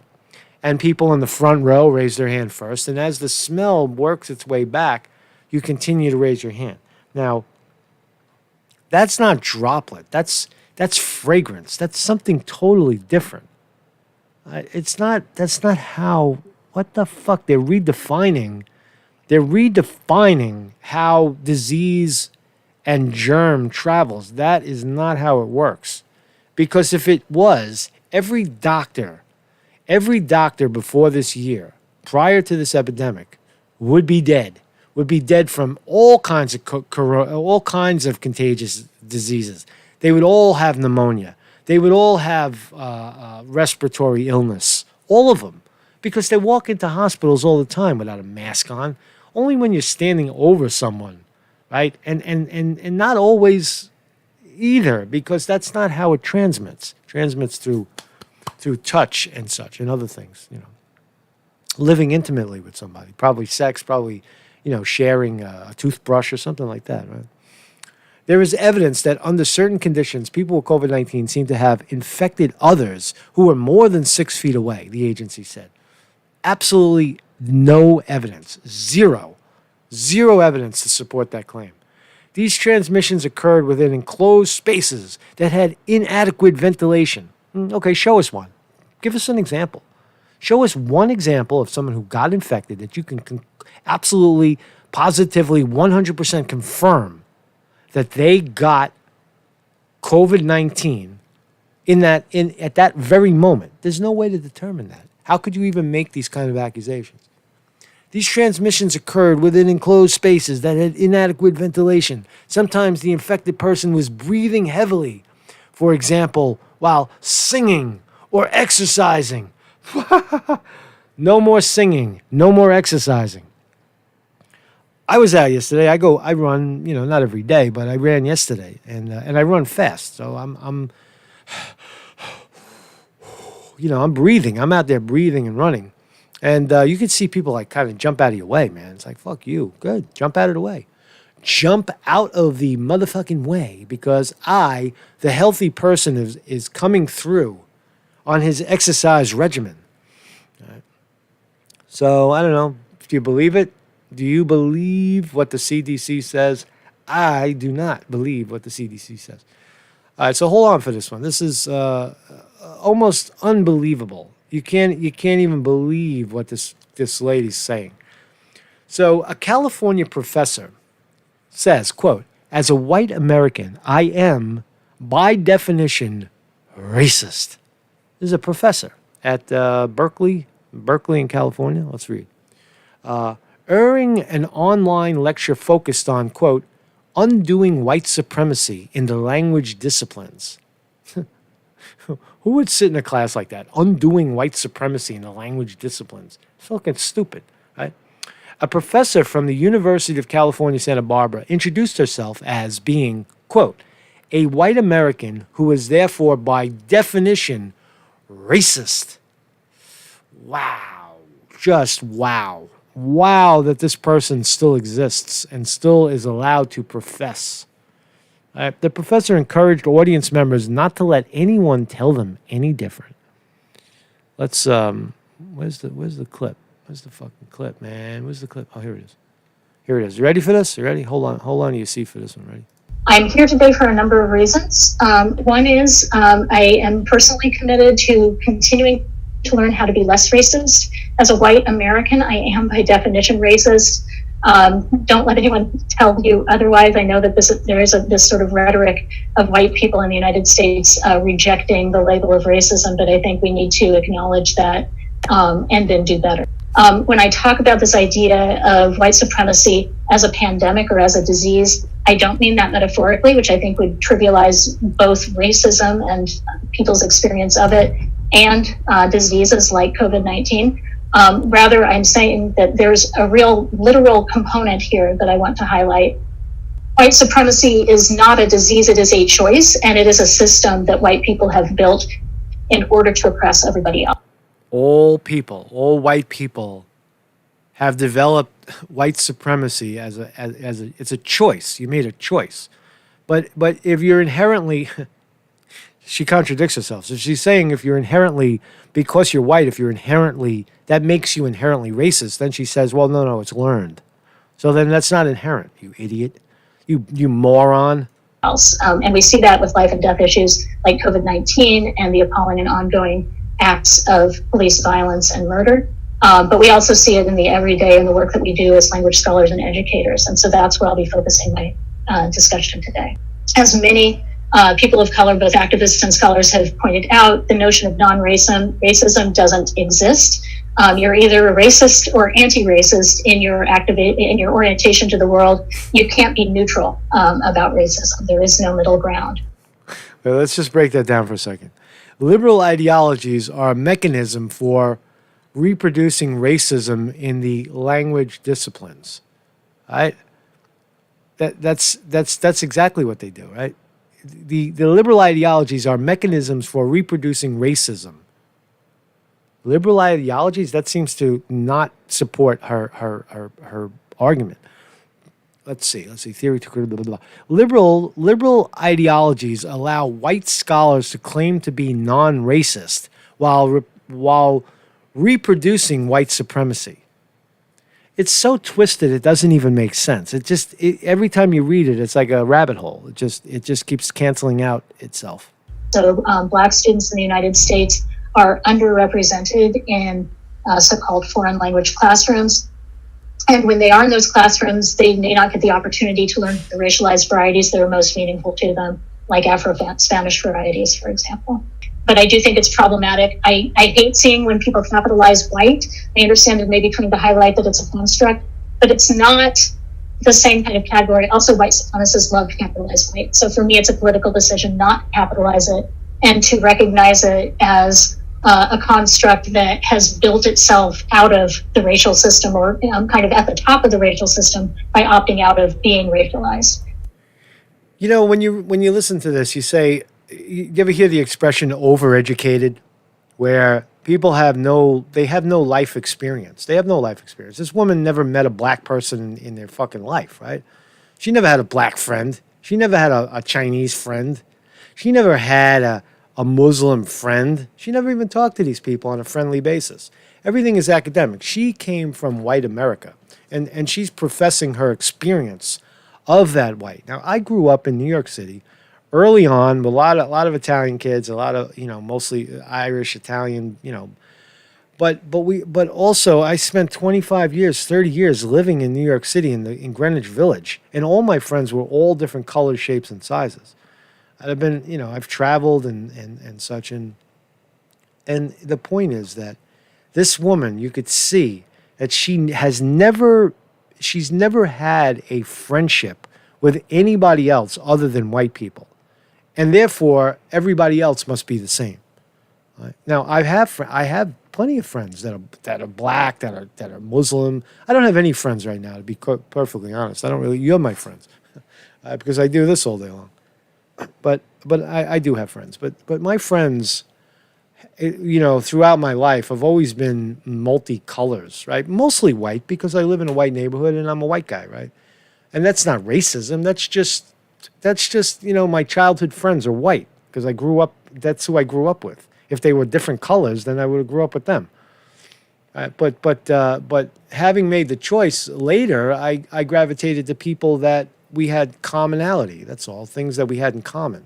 S2: And people in the front row raise their hand first. And as the smell works its way back, you continue to raise your hand. Now, that's not droplet. That's fragrance. That's something totally different. That's not how, what the fuck? They're redefining how disease and germ travels. That is not how it works. Because if it was, every doctor before this year, prior to this epidemic, would be dead from all kinds of contagious diseases. They would all have pneumonia. They would all have respiratory illness, all of them, because they walk into hospitals all the time without a mask on. Only when you're standing over someone, right? And not always either, because that's not how it transmits. It transmits through touch and such and other things, living intimately with somebody, probably sex, probably, sharing a toothbrush or something like that, right? There is evidence that under certain conditions, people with COVID-19 seem to have infected others who are more than 6 feet away, the agency said. Absolutely no evidence. Zero evidence to support that claim. These transmissions occurred within enclosed spaces that had inadequate ventilation. Okay, show us one. Give us an example. Show us one example of someone who got infected that you can absolutely, positively, 100% confirm that they got COVID-19 at that very moment. There's no way to determine that. How could you even make these kind of accusations? These transmissions occurred within enclosed spaces that had inadequate ventilation. Sometimes the infected person was breathing heavily, for example, while singing or exercising. No more singing, no more exercising. I was out yesterday. I run, not every day, but I ran yesterday, and I run fast. So I'm breathing. I'm out there breathing and running. And you can see people like kind of jump out of your way, man. It's like, fuck you. Good. Jump out of the way. Jump out of the motherfucking way, because the healthy person, is coming through on his exercise regimen. All right. So I don't know. Do you believe it? Do you believe what the CDC says? I do not believe what the CDC says. All right, so hold on for this one. This is almost unbelievable. You can't even believe what this lady's saying. So a California professor says, quote, "As a white American, I am, by definition, racist." This is a professor at Berkeley in California. Let's read. During an online lecture focused on, quote, "undoing white supremacy in the language disciplines." Who would sit in a class like that? Undoing white supremacy in the language disciplines. It's fucking stupid, right? A professor from the University of California, Santa Barbara, introduced herself as being, quote, "a white American who is therefore by definition racist." Wow. Just wow. Wow that this person still exists and still is allowed to profess. The professor encouraged audience members not to let anyone tell them any different. Let's where's the clip? Where's the fucking clip, man? Where's the clip? Oh, here it is. Here it is. You ready for this? You ready? Hold on to your seat for this one. Ready?
S6: I'm here today for a number of reasons. One is I am personally committed to continuing to learn how to be less racist. As a white American, I am by definition racist. Don't let anyone tell you otherwise. I know that there is this sort of rhetoric of white people in the United States rejecting the label of racism, but I think we need to acknowledge that and then do better. When I talk about this idea of white supremacy as a pandemic or as a disease, I don't mean that metaphorically, which I think would trivialize both racism and people's experience of it and diseases like COVID-19. Rather, I'm saying that there's a real literal component here that I want to highlight. White supremacy is not a disease, it is a choice, and it is a system that white people have built in order to oppress everybody else.
S2: All white people have developed white supremacy as it's a choice. You made a choice. But if you're inherently she contradicts herself. So she's saying if you're inherently, because you're white, that makes you inherently racist. Then she says, well, no, it's learned. So then that's not inherent, you idiot. You moron.
S6: And we see that with life and death issues like COVID-19 and the appalling and ongoing acts of police violence and murder. But we also see it in the everyday and the work that we do as language scholars and educators. And so that's where I'll be focusing my discussion today. As many people of color, both activists and scholars, have pointed out, the notion of racism doesn't exist. You're either a racist or anti-racist in your orientation to the world. You can't be neutral about racism. There is no middle ground.
S2: Well, let's just break that down for a second. Liberal ideologies are a mechanism for reproducing racism in the language disciplines. Right? That's exactly what they do, right? The liberal ideologies are mechanisms for reproducing racism. Liberal ideologies, that seems to not support her argument. Let's see. Theory to blah, blah, blah. Liberal ideologies allow white scholars to claim to be non-racist while reproducing white supremacy. It's so twisted it doesn't even make sense. Every time you read it, it's like a rabbit hole. It just keeps canceling out itself.
S6: So Black students in the United States are underrepresented in so-called foreign language classrooms. And when they are in those classrooms, they may not get the opportunity to learn the racialized varieties that are most meaningful to them, like Afro-Spanish varieties, for example. but I do think it's problematic. I hate seeing when people capitalize white. I understand that maybe trying to highlight that it's a construct, but it's not the same kind of category. Also, white supremacists love capitalized white. So for me, it's a political decision not to capitalize it and to recognize it as a construct that has built itself out of the racial system, or kind of at the top of the racial system, by opting out of being racialized.
S2: You know, when you listen to this, you say, you ever hear the expression overeducated, where people have no life experience. They have no life experience. This woman never met a black person in their fucking life, right? She never had a black friend. She never had a Chinese friend. She never had a Muslim friend. She never even talked to these people on a friendly basis. Everything is academic. She came from white America, and she's professing her experience of that white. Now, I grew up in New York City early on with a lot of Italian kids, a lot of, mostly Irish, Italian, but also I spent 25 years, 30 years living in New York City in Greenwich Village, and all my friends were all different colors, shapes, and sizes. I've been, I've traveled and such, and the point is that this woman, you could see that she's never had a friendship with anybody else other than white people. And therefore, everybody else must be the same. Right? Now, I have plenty of friends that are black, that are Muslim. I don't have any friends right now, to be perfectly honest. I don't really. You're my friends because I do this all day long. But I do have friends. But my friends, throughout my life, have always been multicolors, right? Mostly white because I live in a white neighborhood and I'm a white guy, right? And that's not racism. That's just my childhood friends are white because I grew up. That's who I grew up with. If they were different colors, then I would have grew up with them. But having made the choice later, I gravitated to people that we had commonality. That's all, things that we had in common,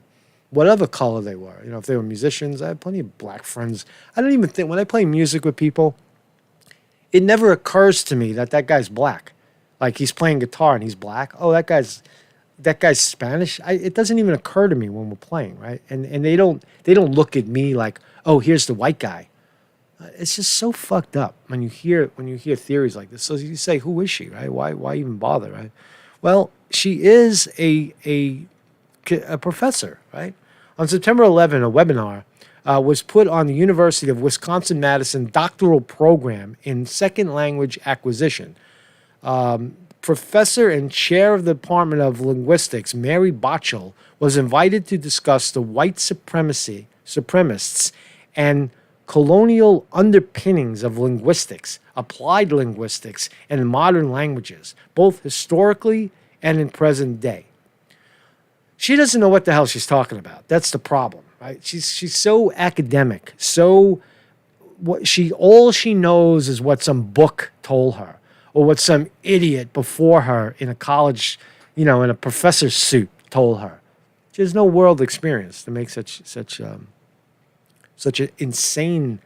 S2: whatever color they were. If they were musicians, I had plenty of black friends. I don't even think when I play music with people, it never occurs to me that guy's black. Like he's playing guitar and he's black. Oh, that guy's Spanish. It doesn't even occur to me when we're playing, right? And they don't look at me like, oh, here's the white guy. It's just so fucked up when you hear theories like this. So you say, who is she, right? Why even bother, right? Well, she is a professor, right? On September 11, a webinar was put on the University of Wisconsin-Madison doctoral program in second language acquisition. Professor and chair of the Department of Linguistics, Mary Botchell, was invited to discuss the white supremacists and colonial underpinnings of linguistics, applied linguistics, and modern languages, both historically and in present day. She doesn't know what the hell she's talking about. That's the problem, right? She's so academic, all she knows is what some book told her, or what some idiot before her in a college, in a professor's suit told her. She has no world experience to make such an insane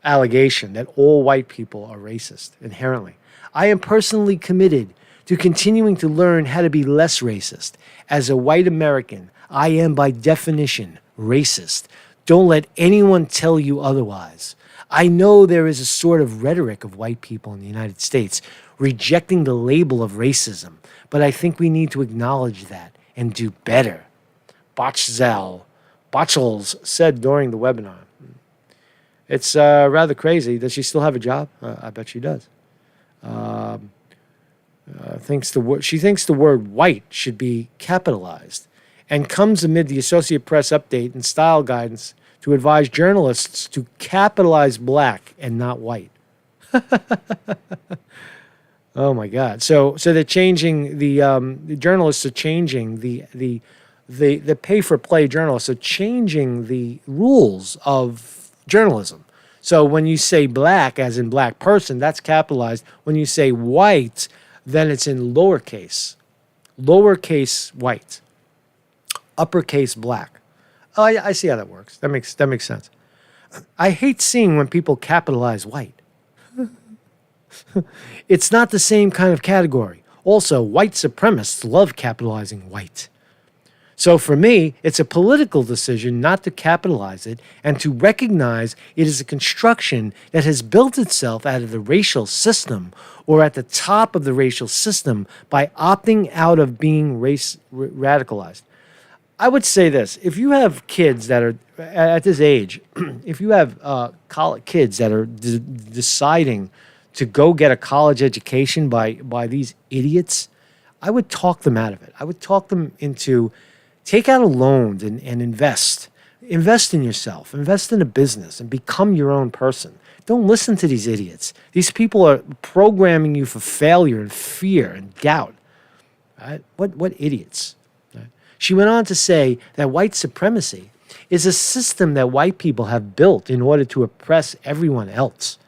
S2: allegation that all white people are racist inherently. I am personally committed to continuing to learn how to be less racist. As a white American, I am by definition racist. Don't let anyone tell you otherwise. I know there is a sort of rhetoric of white people in the United States rejecting the label of racism, but I think we need to acknowledge that and do better. Botchels said during the webinar. It's rather crazy. Does she still have a job? I bet she does. She thinks the word white should be capitalized, and comes amid the Associated Press update and style guidance to advise journalists to capitalize black and not white. Oh my God! So they're changing the journalists are changing the pay for play journalists are changing the rules of journalism. So when you say black, as in black person, that's capitalized. When you say white, then it's in lowercase white, uppercase black. Oh, I see how that works. That makes sense. I hate seeing when people capitalize white. It's not the same kind of category. Also, white supremacists love capitalizing white. So for me, it's a political decision not to capitalize it and to recognize it is a construction that has built itself out of the racial system or at the top of the racial system by opting out of being radicalized. I would say this: if you have kids that are at this age, if you have college kids that are deciding to go get a college education by these idiots, I would talk them out of it. I would talk them into take out a loan and invest. Invest in yourself. Invest in a business and become your own person. Don't listen to these idiots. These people are programming you for failure and fear and doubt. Right? What idiots? Right? She went on to say that white supremacy is a system that white people have built in order to oppress everyone else,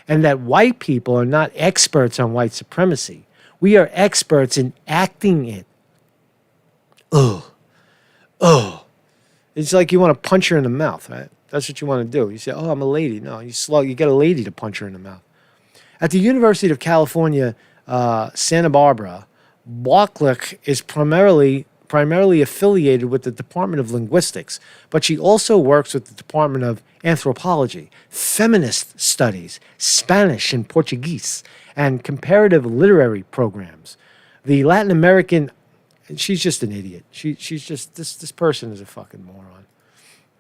S2: and that white people are not experts on white supremacy. We are experts in acting it. Oh, it's like you want to punch her in the mouth, right? That's what you want to do. You say, "Oh, I'm a lady." No, you get a lady to punch her in the mouth. At the University of California, Santa Barbara, Barklick is primarily affiliated with the Department of Linguistics, but she also works with the Department of Anthropology, Feminist Studies, Spanish and Portuguese, and comparative literary programs. The Latin American, she's just an idiot. She's just this person is a fucking moron.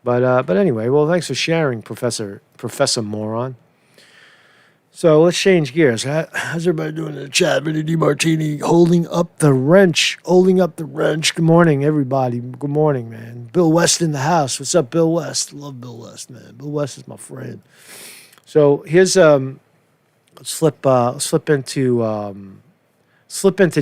S2: But anyway, well, thanks for sharing, Professor Moron. So let's change gears. How's everybody doing in the chat? Vinny DiMartini holding up the wrench. Good morning, everybody. Good morning, man. Bill West in the house. What's up, Bill West? Love Bill West, man. Bill West is my friend. So here's let's slip into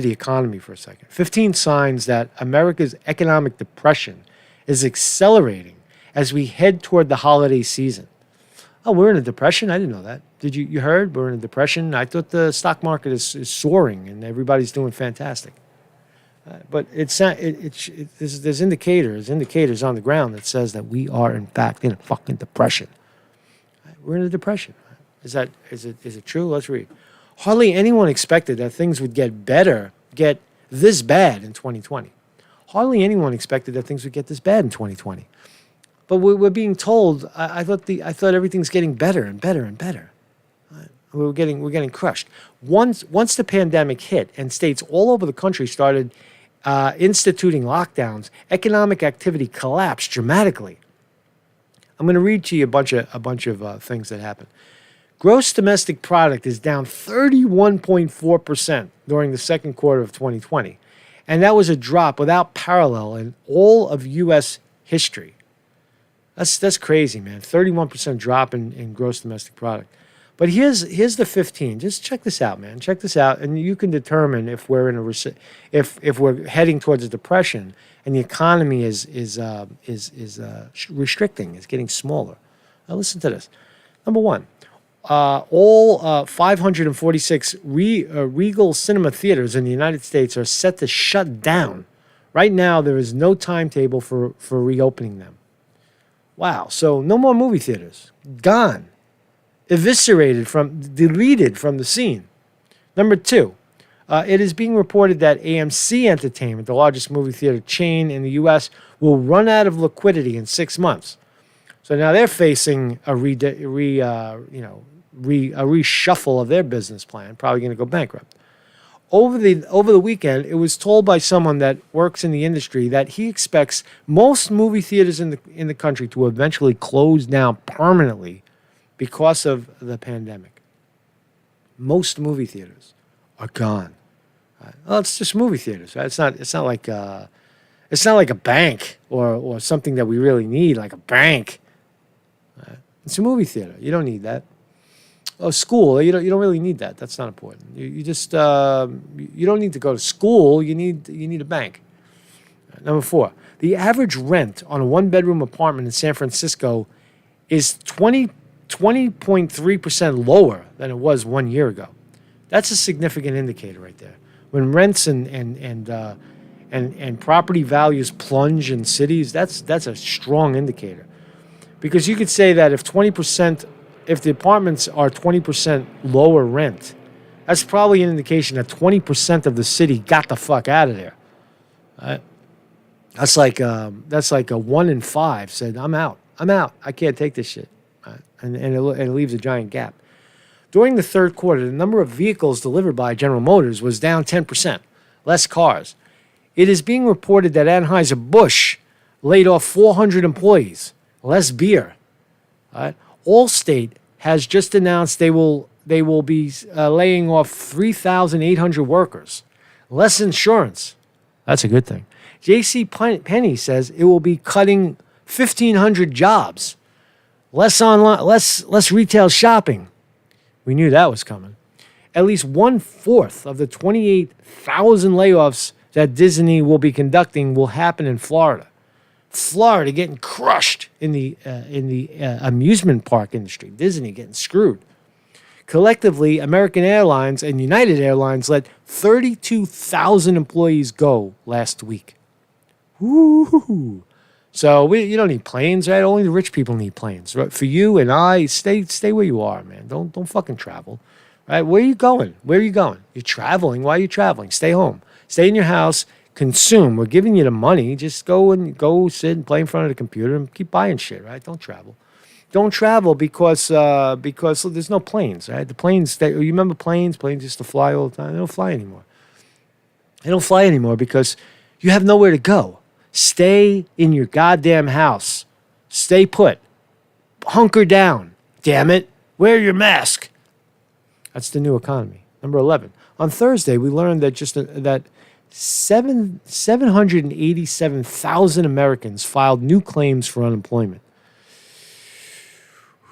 S2: the economy for a second. 15 signs that America's economic depression is accelerating as we head toward the holiday season. Oh, we're in a depression? I didn't know that. Did you heard? We're in a depression. I thought the stock market is soaring and everybody's doing fantastic. But it's there's indicators on the ground that says that we are in fact in a fucking depression. We're in a depression. Is it true? Let's read. Hardly anyone expected that things would get this bad in 2020. Hardly anyone expected that things would get this bad in 2020. But we're being told. I thought everything's getting better and better and better. We're getting crushed. Once the pandemic hit and states all over the country started instituting lockdowns, economic activity collapsed dramatically. I'm going to read to you a bunch of things that happened. Gross domestic product is down 31.4% during the second quarter of 2020, and that was a drop without parallel in all of U.S. history. That's crazy, man. 31% drop in gross domestic product. But here's the 15. Just check this out, man. Check this out, and you can determine if we're in if we're heading towards a depression and the economy is restricting, is getting smaller. Now listen to this. Number one, all 546 Regal Cinema theaters in the United States are set to shut down. Right now, there is no timetable for reopening them. Wow. So no more movie theaters. Gone. Deleted from the scene. Number two, it is being reported that AMC Entertainment, the largest movie theater chain in the U.S., will run out of liquidity in 6 months. So now they're facing a reshuffle of their business plan, probably going to go bankrupt. Over the weekend, it was told by someone that works in the industry that he expects most movie theaters in the country to eventually close down permanently because of the pandemic. Most movie theaters are gone. Well, it's just movie theaters, right? It's not like a bank or something that we really need, like a bank. It's a movie theater. You don't need that. Oh, school. You don't really need that. That's not important. You just you don't need to go to school. You need a bank. Number four, the average rent on a one-bedroom apartment in San Francisco is 20.3% lower than it was 1 year ago. That's a significant indicator right there. When rents and property values plunge in cities, that's a strong indicator. Because you could say that if the apartments are 20% lower rent, that's probably an indication that 20% of the city got the fuck out of there. Right? That's like a 1 in 5 said, I'm out. I can't take this shit. And it leaves a giant gap. During the third quarter, the number of vehicles delivered by General Motors was down 10%, less cars. It is being reported that Anheuser-Busch laid off 400 employees, less beer. Allstate has just announced they will be laying off 3,800 workers, less insurance. That's a good thing. J.C. Penney says it will be cutting 1,500 jobs, less online, less retail shopping. We knew that was coming. At least 1/4 of the 28,000 layoffs that Disney will be conducting will happen in Florida. Florida getting crushed in the amusement park industry. Disney getting screwed. Collectively, American Airlines and United Airlines let 32,000 employees go last week. Woo! So you don't need planes, right? Only the rich people need planes. Right? For you and I, stay where you are, man. Don't fucking travel. Right? Where are you going? You're traveling. Why are you traveling? Stay home. Stay in your house. Consume. We're giving you the money. Just go sit and play in front of the computer and keep buying shit, right? Don't travel. Don't travel because there's no planes, right? The planes, you remember planes? Planes used to fly all the time. They don't fly anymore. They don't fly anymore because you have nowhere to go. Stay in your goddamn house. Stay put. Hunker down. Damn it. Wear your mask. That's the new economy. Number 11. On Thursday, we learned that 787,000 Americans filed new claims for unemployment.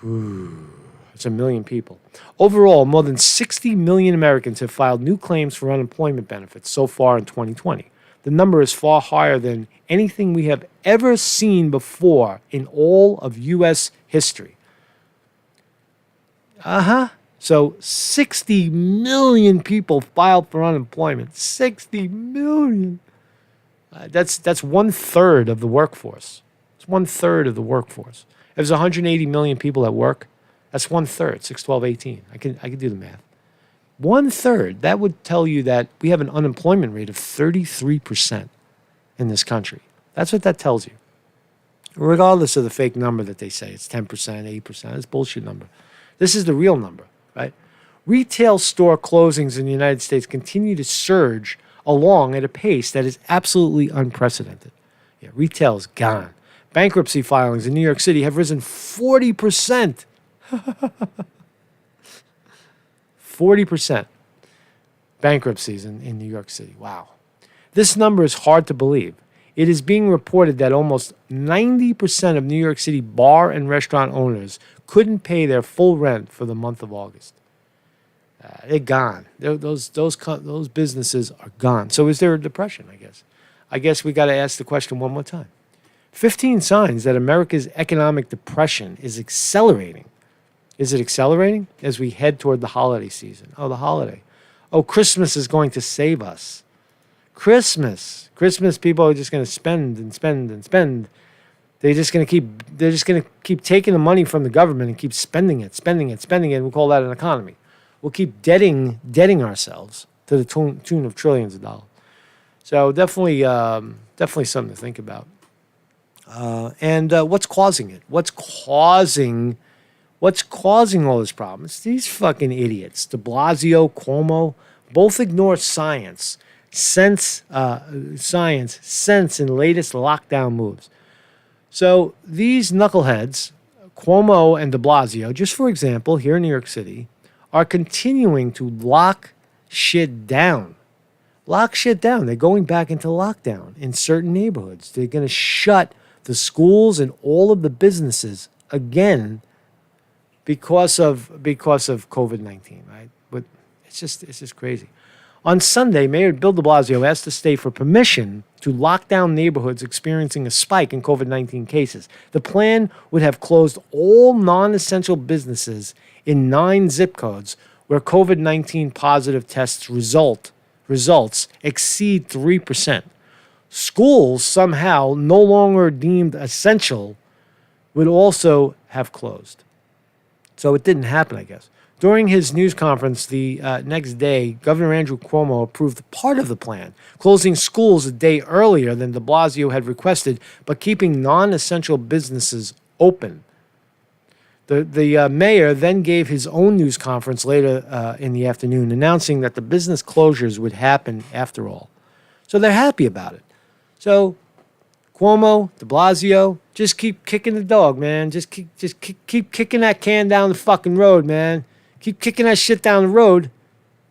S2: That's 1 million people. Overall, more than 60 million Americans have filed new claims for unemployment benefits so far in 2020. The number is far higher than anything we have ever seen before in all of U.S. history. So 60 million people filed for unemployment. 60 million. That's 1/3 of the workforce. It's 1/3 of the workforce. If there's 180 million people at work, that's 1/3. 6, 12, 18. I can do the math. 1/3. That would tell you that we have an unemployment rate of 33% in this country. That's what that tells you. Regardless of the fake number that they say, it's 10%, 8%. It's a bullshit number. This is the real number, right? Retail store closings in the United States continue to surge along at a pace that is absolutely unprecedented. Yeah, retail is gone. Bankruptcy filings in New York City have risen 40%. 40% bankruptcies in New York City. Wow. This number is hard to believe. It is being reported that almost 90% of New York City bar and restaurant owners couldn't pay their full rent for the month of August. They're gone. Those businesses are gone. So is there a depression, I guess? I guess we got to ask the question one more time. 15 signs that America's economic depression is accelerating. Is it accelerating as we head toward the holiday season? Oh, the holiday. Oh, Christmas is going to save us. Christmas, people are just going to spend and spend and spend. They're just going to keep taking the money from the government and keep spending it. And we'll call that an economy. We'll keep debting ourselves to the tune of trillions of dollars. So definitely something to think about. And what's causing it? What's causing all this problem? It's these fucking idiots. De Blasio, Cuomo, both ignore science, sense in latest lockdown moves. So these knuckleheads, Cuomo and de Blasio, just for example, here in New York City, are continuing to lock shit down. They're going back into lockdown in certain neighborhoods. They're going to shut the schools and all of the businesses again because of COVID-19, right? But it's just crazy. On Sunday, Mayor Bill de Blasio asked the state for permission to lock down neighborhoods experiencing a spike in COVID-19 cases. The plan would have closed all non-essential businesses in 9 zip codes where COVID-19 positive tests results exceed 3%. Schools, somehow no longer deemed essential, would also have closed. So it didn't happen, I guess. During his news conference the next day, Governor Andrew Cuomo approved part of the plan, closing schools a day earlier than de Blasio had requested, but keeping non-essential businesses open. The mayor then gave his own news conference later in the afternoon, announcing that the business closures would happen after all. So they're happy about it. So Cuomo, de Blasio, just keep kicking the dog, man. Just keep kicking that can down the fucking road, man. Keep kicking that shit down the road.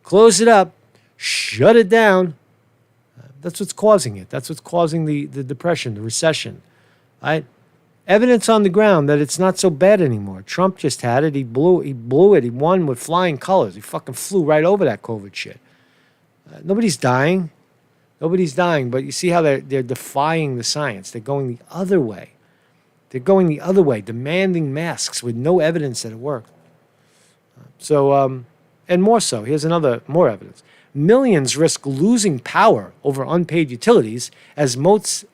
S2: Close it up. Shut it down. That's what's causing it. That's what's causing the depression, the recession. Right? Evidence on the ground that it's not so bad anymore. Trump just had it. He blew it. He won with flying colors. He fucking flew right over that COVID shit. Nobody's dying. Nobody's dying. But you see how they're defying the science. They're going the other way. They're going the other way, demanding masks with no evidence that it worked. So, and more so, here's more evidence. Millions risk losing power over unpaid utilities as most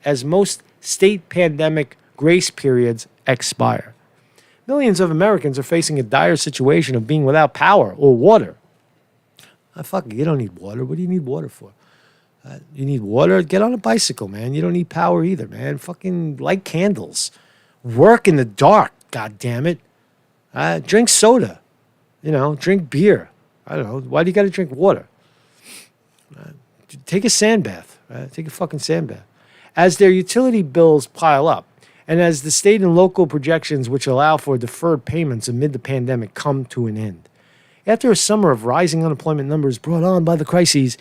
S2: state pandemic grace periods expire. Millions of Americans are facing a dire situation of being without power or water. Fuck it, you don't need water. What do you need water for? You need water? Get on a bicycle, man. You don't need power either, man. Fucking light candles. Work in the dark, god damn it. Drink soda. Drink beer. I don't know. Why do you got to drink water? Take a sand bath. Take a fucking sand bath. As their utility bills pile up, and as the state and local projections which allow for deferred payments amid the pandemic come to an end. After a summer of rising unemployment numbers brought on by the crises,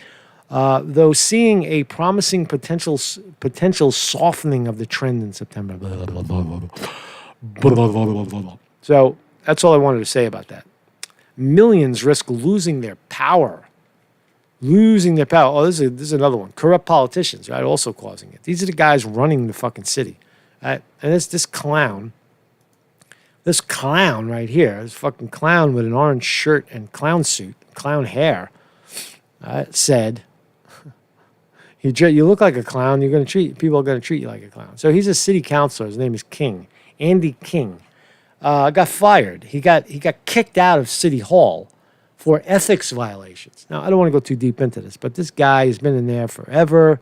S2: though seeing a promising potential softening of the trend in September. So that's all I wanted to say about that. Millions risk losing their power. Losing their power. Oh, this is another one. Corrupt politicians, right? Also causing it. These are the guys running the fucking city. Right? And this clown right here, this fucking clown with an orange shirt and clown suit, clown hair, said, you look like a clown, people are going to treat you like a clown. So he's a city councilor. His name is King. Andy King. Got fired. He got kicked out of City Hall for ethics violations. Now, I don't want to go too deep into this, but this guy has been in there forever.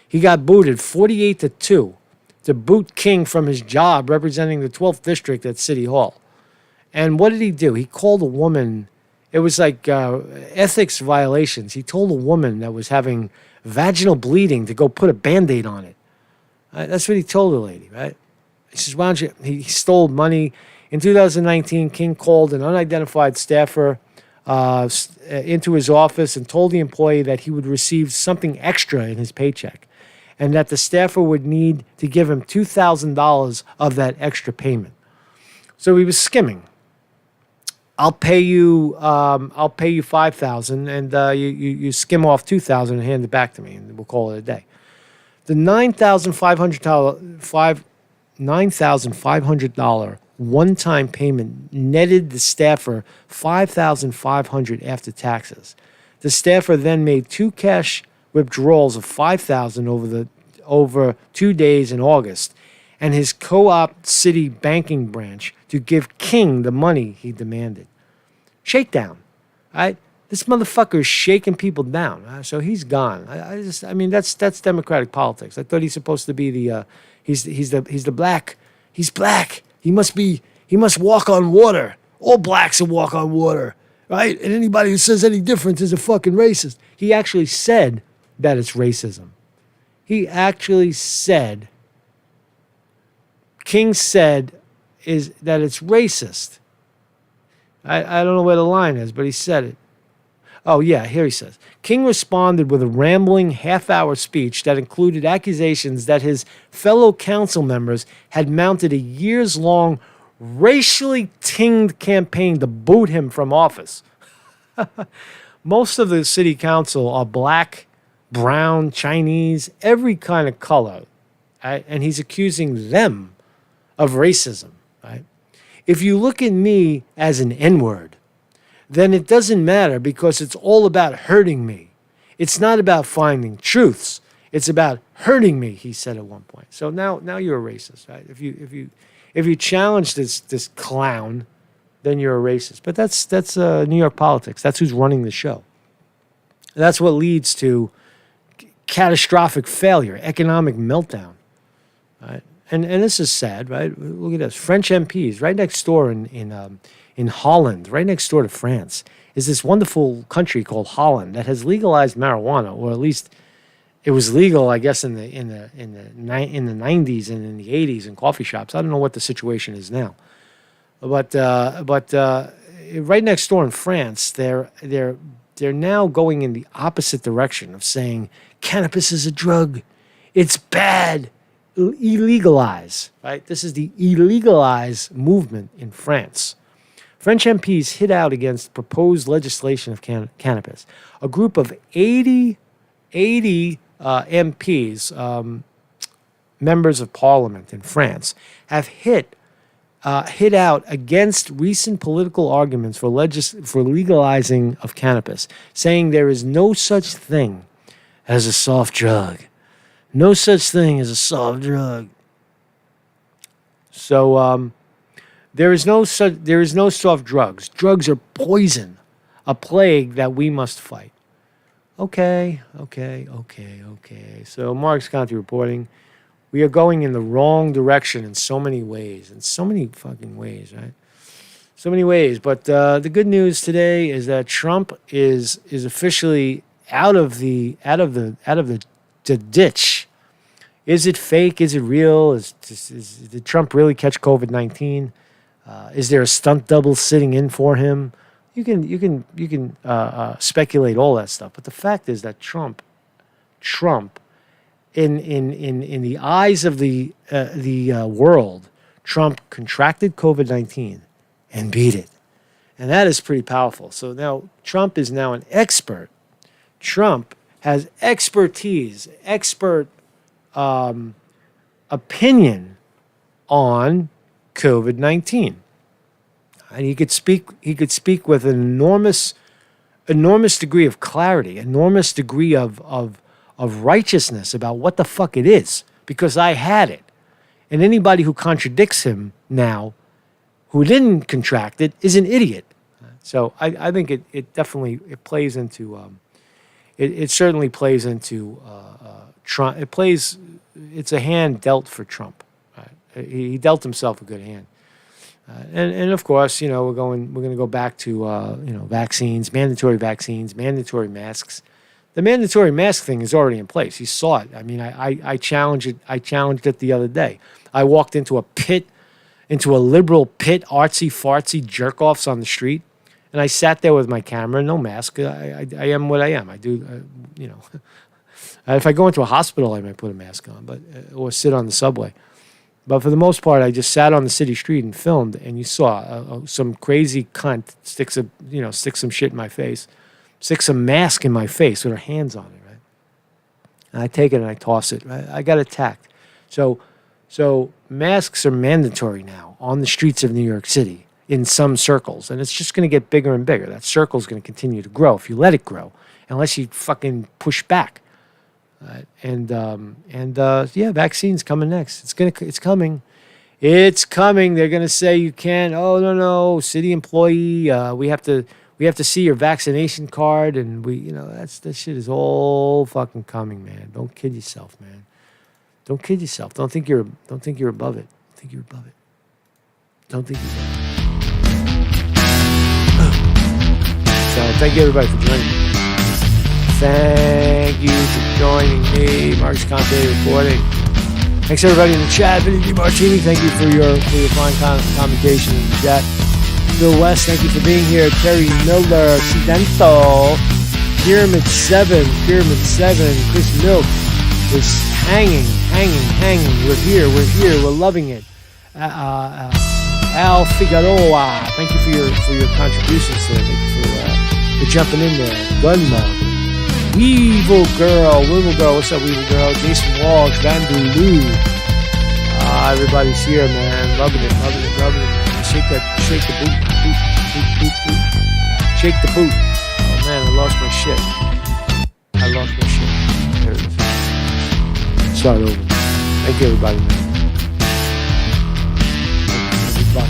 S2: He got booted 48-2 to boot King from his job representing the 12th district at City Hall. And what did he do? He called a woman. It was like ethics violations. He told a woman that was having vaginal bleeding to go put a Band-Aid on it. That's what he told the lady, right? He says, why don't you? He stole money. In 2019, King called an unidentified staffer into his office and told the employee that he would receive something extra in his paycheck and that the staffer would need to give him $2,000 of that extra payment. So he was skimming. I'll pay you $5,000 and you skim off $2,000 and hand it back to me and we'll call it a day. The $9,500 one-time payment netted the staffer $5,500 after taxes. The staffer then made 2 cash withdrawals of $5,000 over 2 days in August, and his co-op city banking branch to give King the money he demanded. Shakedown, right? This motherfucker is shaking people down, so he's gone. I mean, that's democratic politics. I thought he's supposed to be he's the black. He's black. He must walk on water. All blacks will walk on water, right? And anybody who says any different is a fucking racist. He actually said that it's racism. He actually said, King said, is that it's racist. I don't know where the line is, but he said it. Oh, yeah, here he says. King responded with a rambling half-hour speech that included accusations that his fellow council members had mounted a years-long racially tinged campaign to boot him from office. Most of the city council are black, brown, Chinese, every kind of color. Right? And he's accusing them of racism. Right? If you look at me as an N-word, then it doesn't matter because it's all about hurting me. It's not about finding truths. It's about hurting me, he said at one point. So now you're a racist, right? If you challenge this clown, then you're a racist. But that's New York politics. That's who's running the show. And that's what leads to catastrophic failure, economic meltdown. Right? And this is sad, right? Look at this. French MPs right next door in Holland, right next door to France, is this wonderful country called Holland that has legalized marijuana, or at least it was legal, I guess, in the 90s and in the 80s in coffee shops. I don't know what the situation is now, but right next door in France, they're now going in the opposite direction of saying cannabis is a drug, it's bad, illegalize. Right? This is the illegalize movement in France. French MPs hit out against proposed legislation of cannabis. A group of 80 MPs, members of parliament in France, have hit out against recent political arguments for legalizing of cannabis, saying there is no such thing as a soft drug. No such thing as a soft drug. So there is no soft drugs. Drugs are poison, a plague that we must fight. Okay. So Mark's Conte reporting. We are going in the wrong direction in so many ways, fucking ways, right? So many ways. But the good news today is that Trump is officially out of the ditch. Is it fake? Is it real? Did Trump really catch COVID-19? Is there a stunt double sitting in for him? You can speculate all that stuff, but the fact is that Trump, in the eyes of the world, Trump contracted COVID-19 and beat it, and that is pretty powerful. So now Trump is now an expert. Trump has expertise, expert opinion on COVID-19. And he could speak with an enormous degree of clarity, enormous degree of righteousness about what the fuck it is, because I had it. And anybody who contradicts him now, who didn't contract it, is an idiot. So I think it definitely plays into it certainly plays into Trump. It's a hand dealt for Trump. Right? He dealt himself a good hand. And of course, we're going to go back to vaccines, mandatory masks. The mandatory mask thing is already in place. You saw it. I mean, I challenged it. I challenged it the other day. I walked into a liberal pit, artsy fartsy jerk offs on the street, and I sat there with my camera, no mask. I am what I am. I do, If I go into a hospital, I might put a mask on, or sit on the subway. But for the most part, I just sat on the city street and filmed, and you saw some crazy cunt stick some shit in my face, stick some mask in my face with her hands on it, right? And I take it and I toss it, right? I got attacked. So masks are mandatory now on the streets of New York City in some circles, and it's just going to get bigger and bigger. That circle is going to continue to grow if you let it grow, unless you fucking push back. Vaccines coming next. It's coming. It's coming. They're gonna say you can't. Oh no, city employee. We have to see your vaccination card, and that shit is all fucking coming, man. Don't kid yourself, man. Don't kid yourself. Don't think you're above it. Don't think you're above it. Don't think you're above it. So thank you everybody for joining me. Thank you for joining me, Marcus Conte reporting. Thanks everybody in the chat. Vinny DiMartini, thank you for your fine commentation in the chat. Bill West, thank you for being here. Terry Miller, Occidental, Pyramid 7, Chris Milk is hanging. We're here, we're loving it. Al Figueroa, thank you for your contributions today. Thank you for jumping in there. Gunma. Weevil Girl, what's up, Weevil Girl? Jason Walsh, Vandaloo. Everybody's here, man. Loving it. Shake the boot. Shake the boot. Oh man, I lost my shit. There it is. Start over. Thank you, everybody, man. Every buck,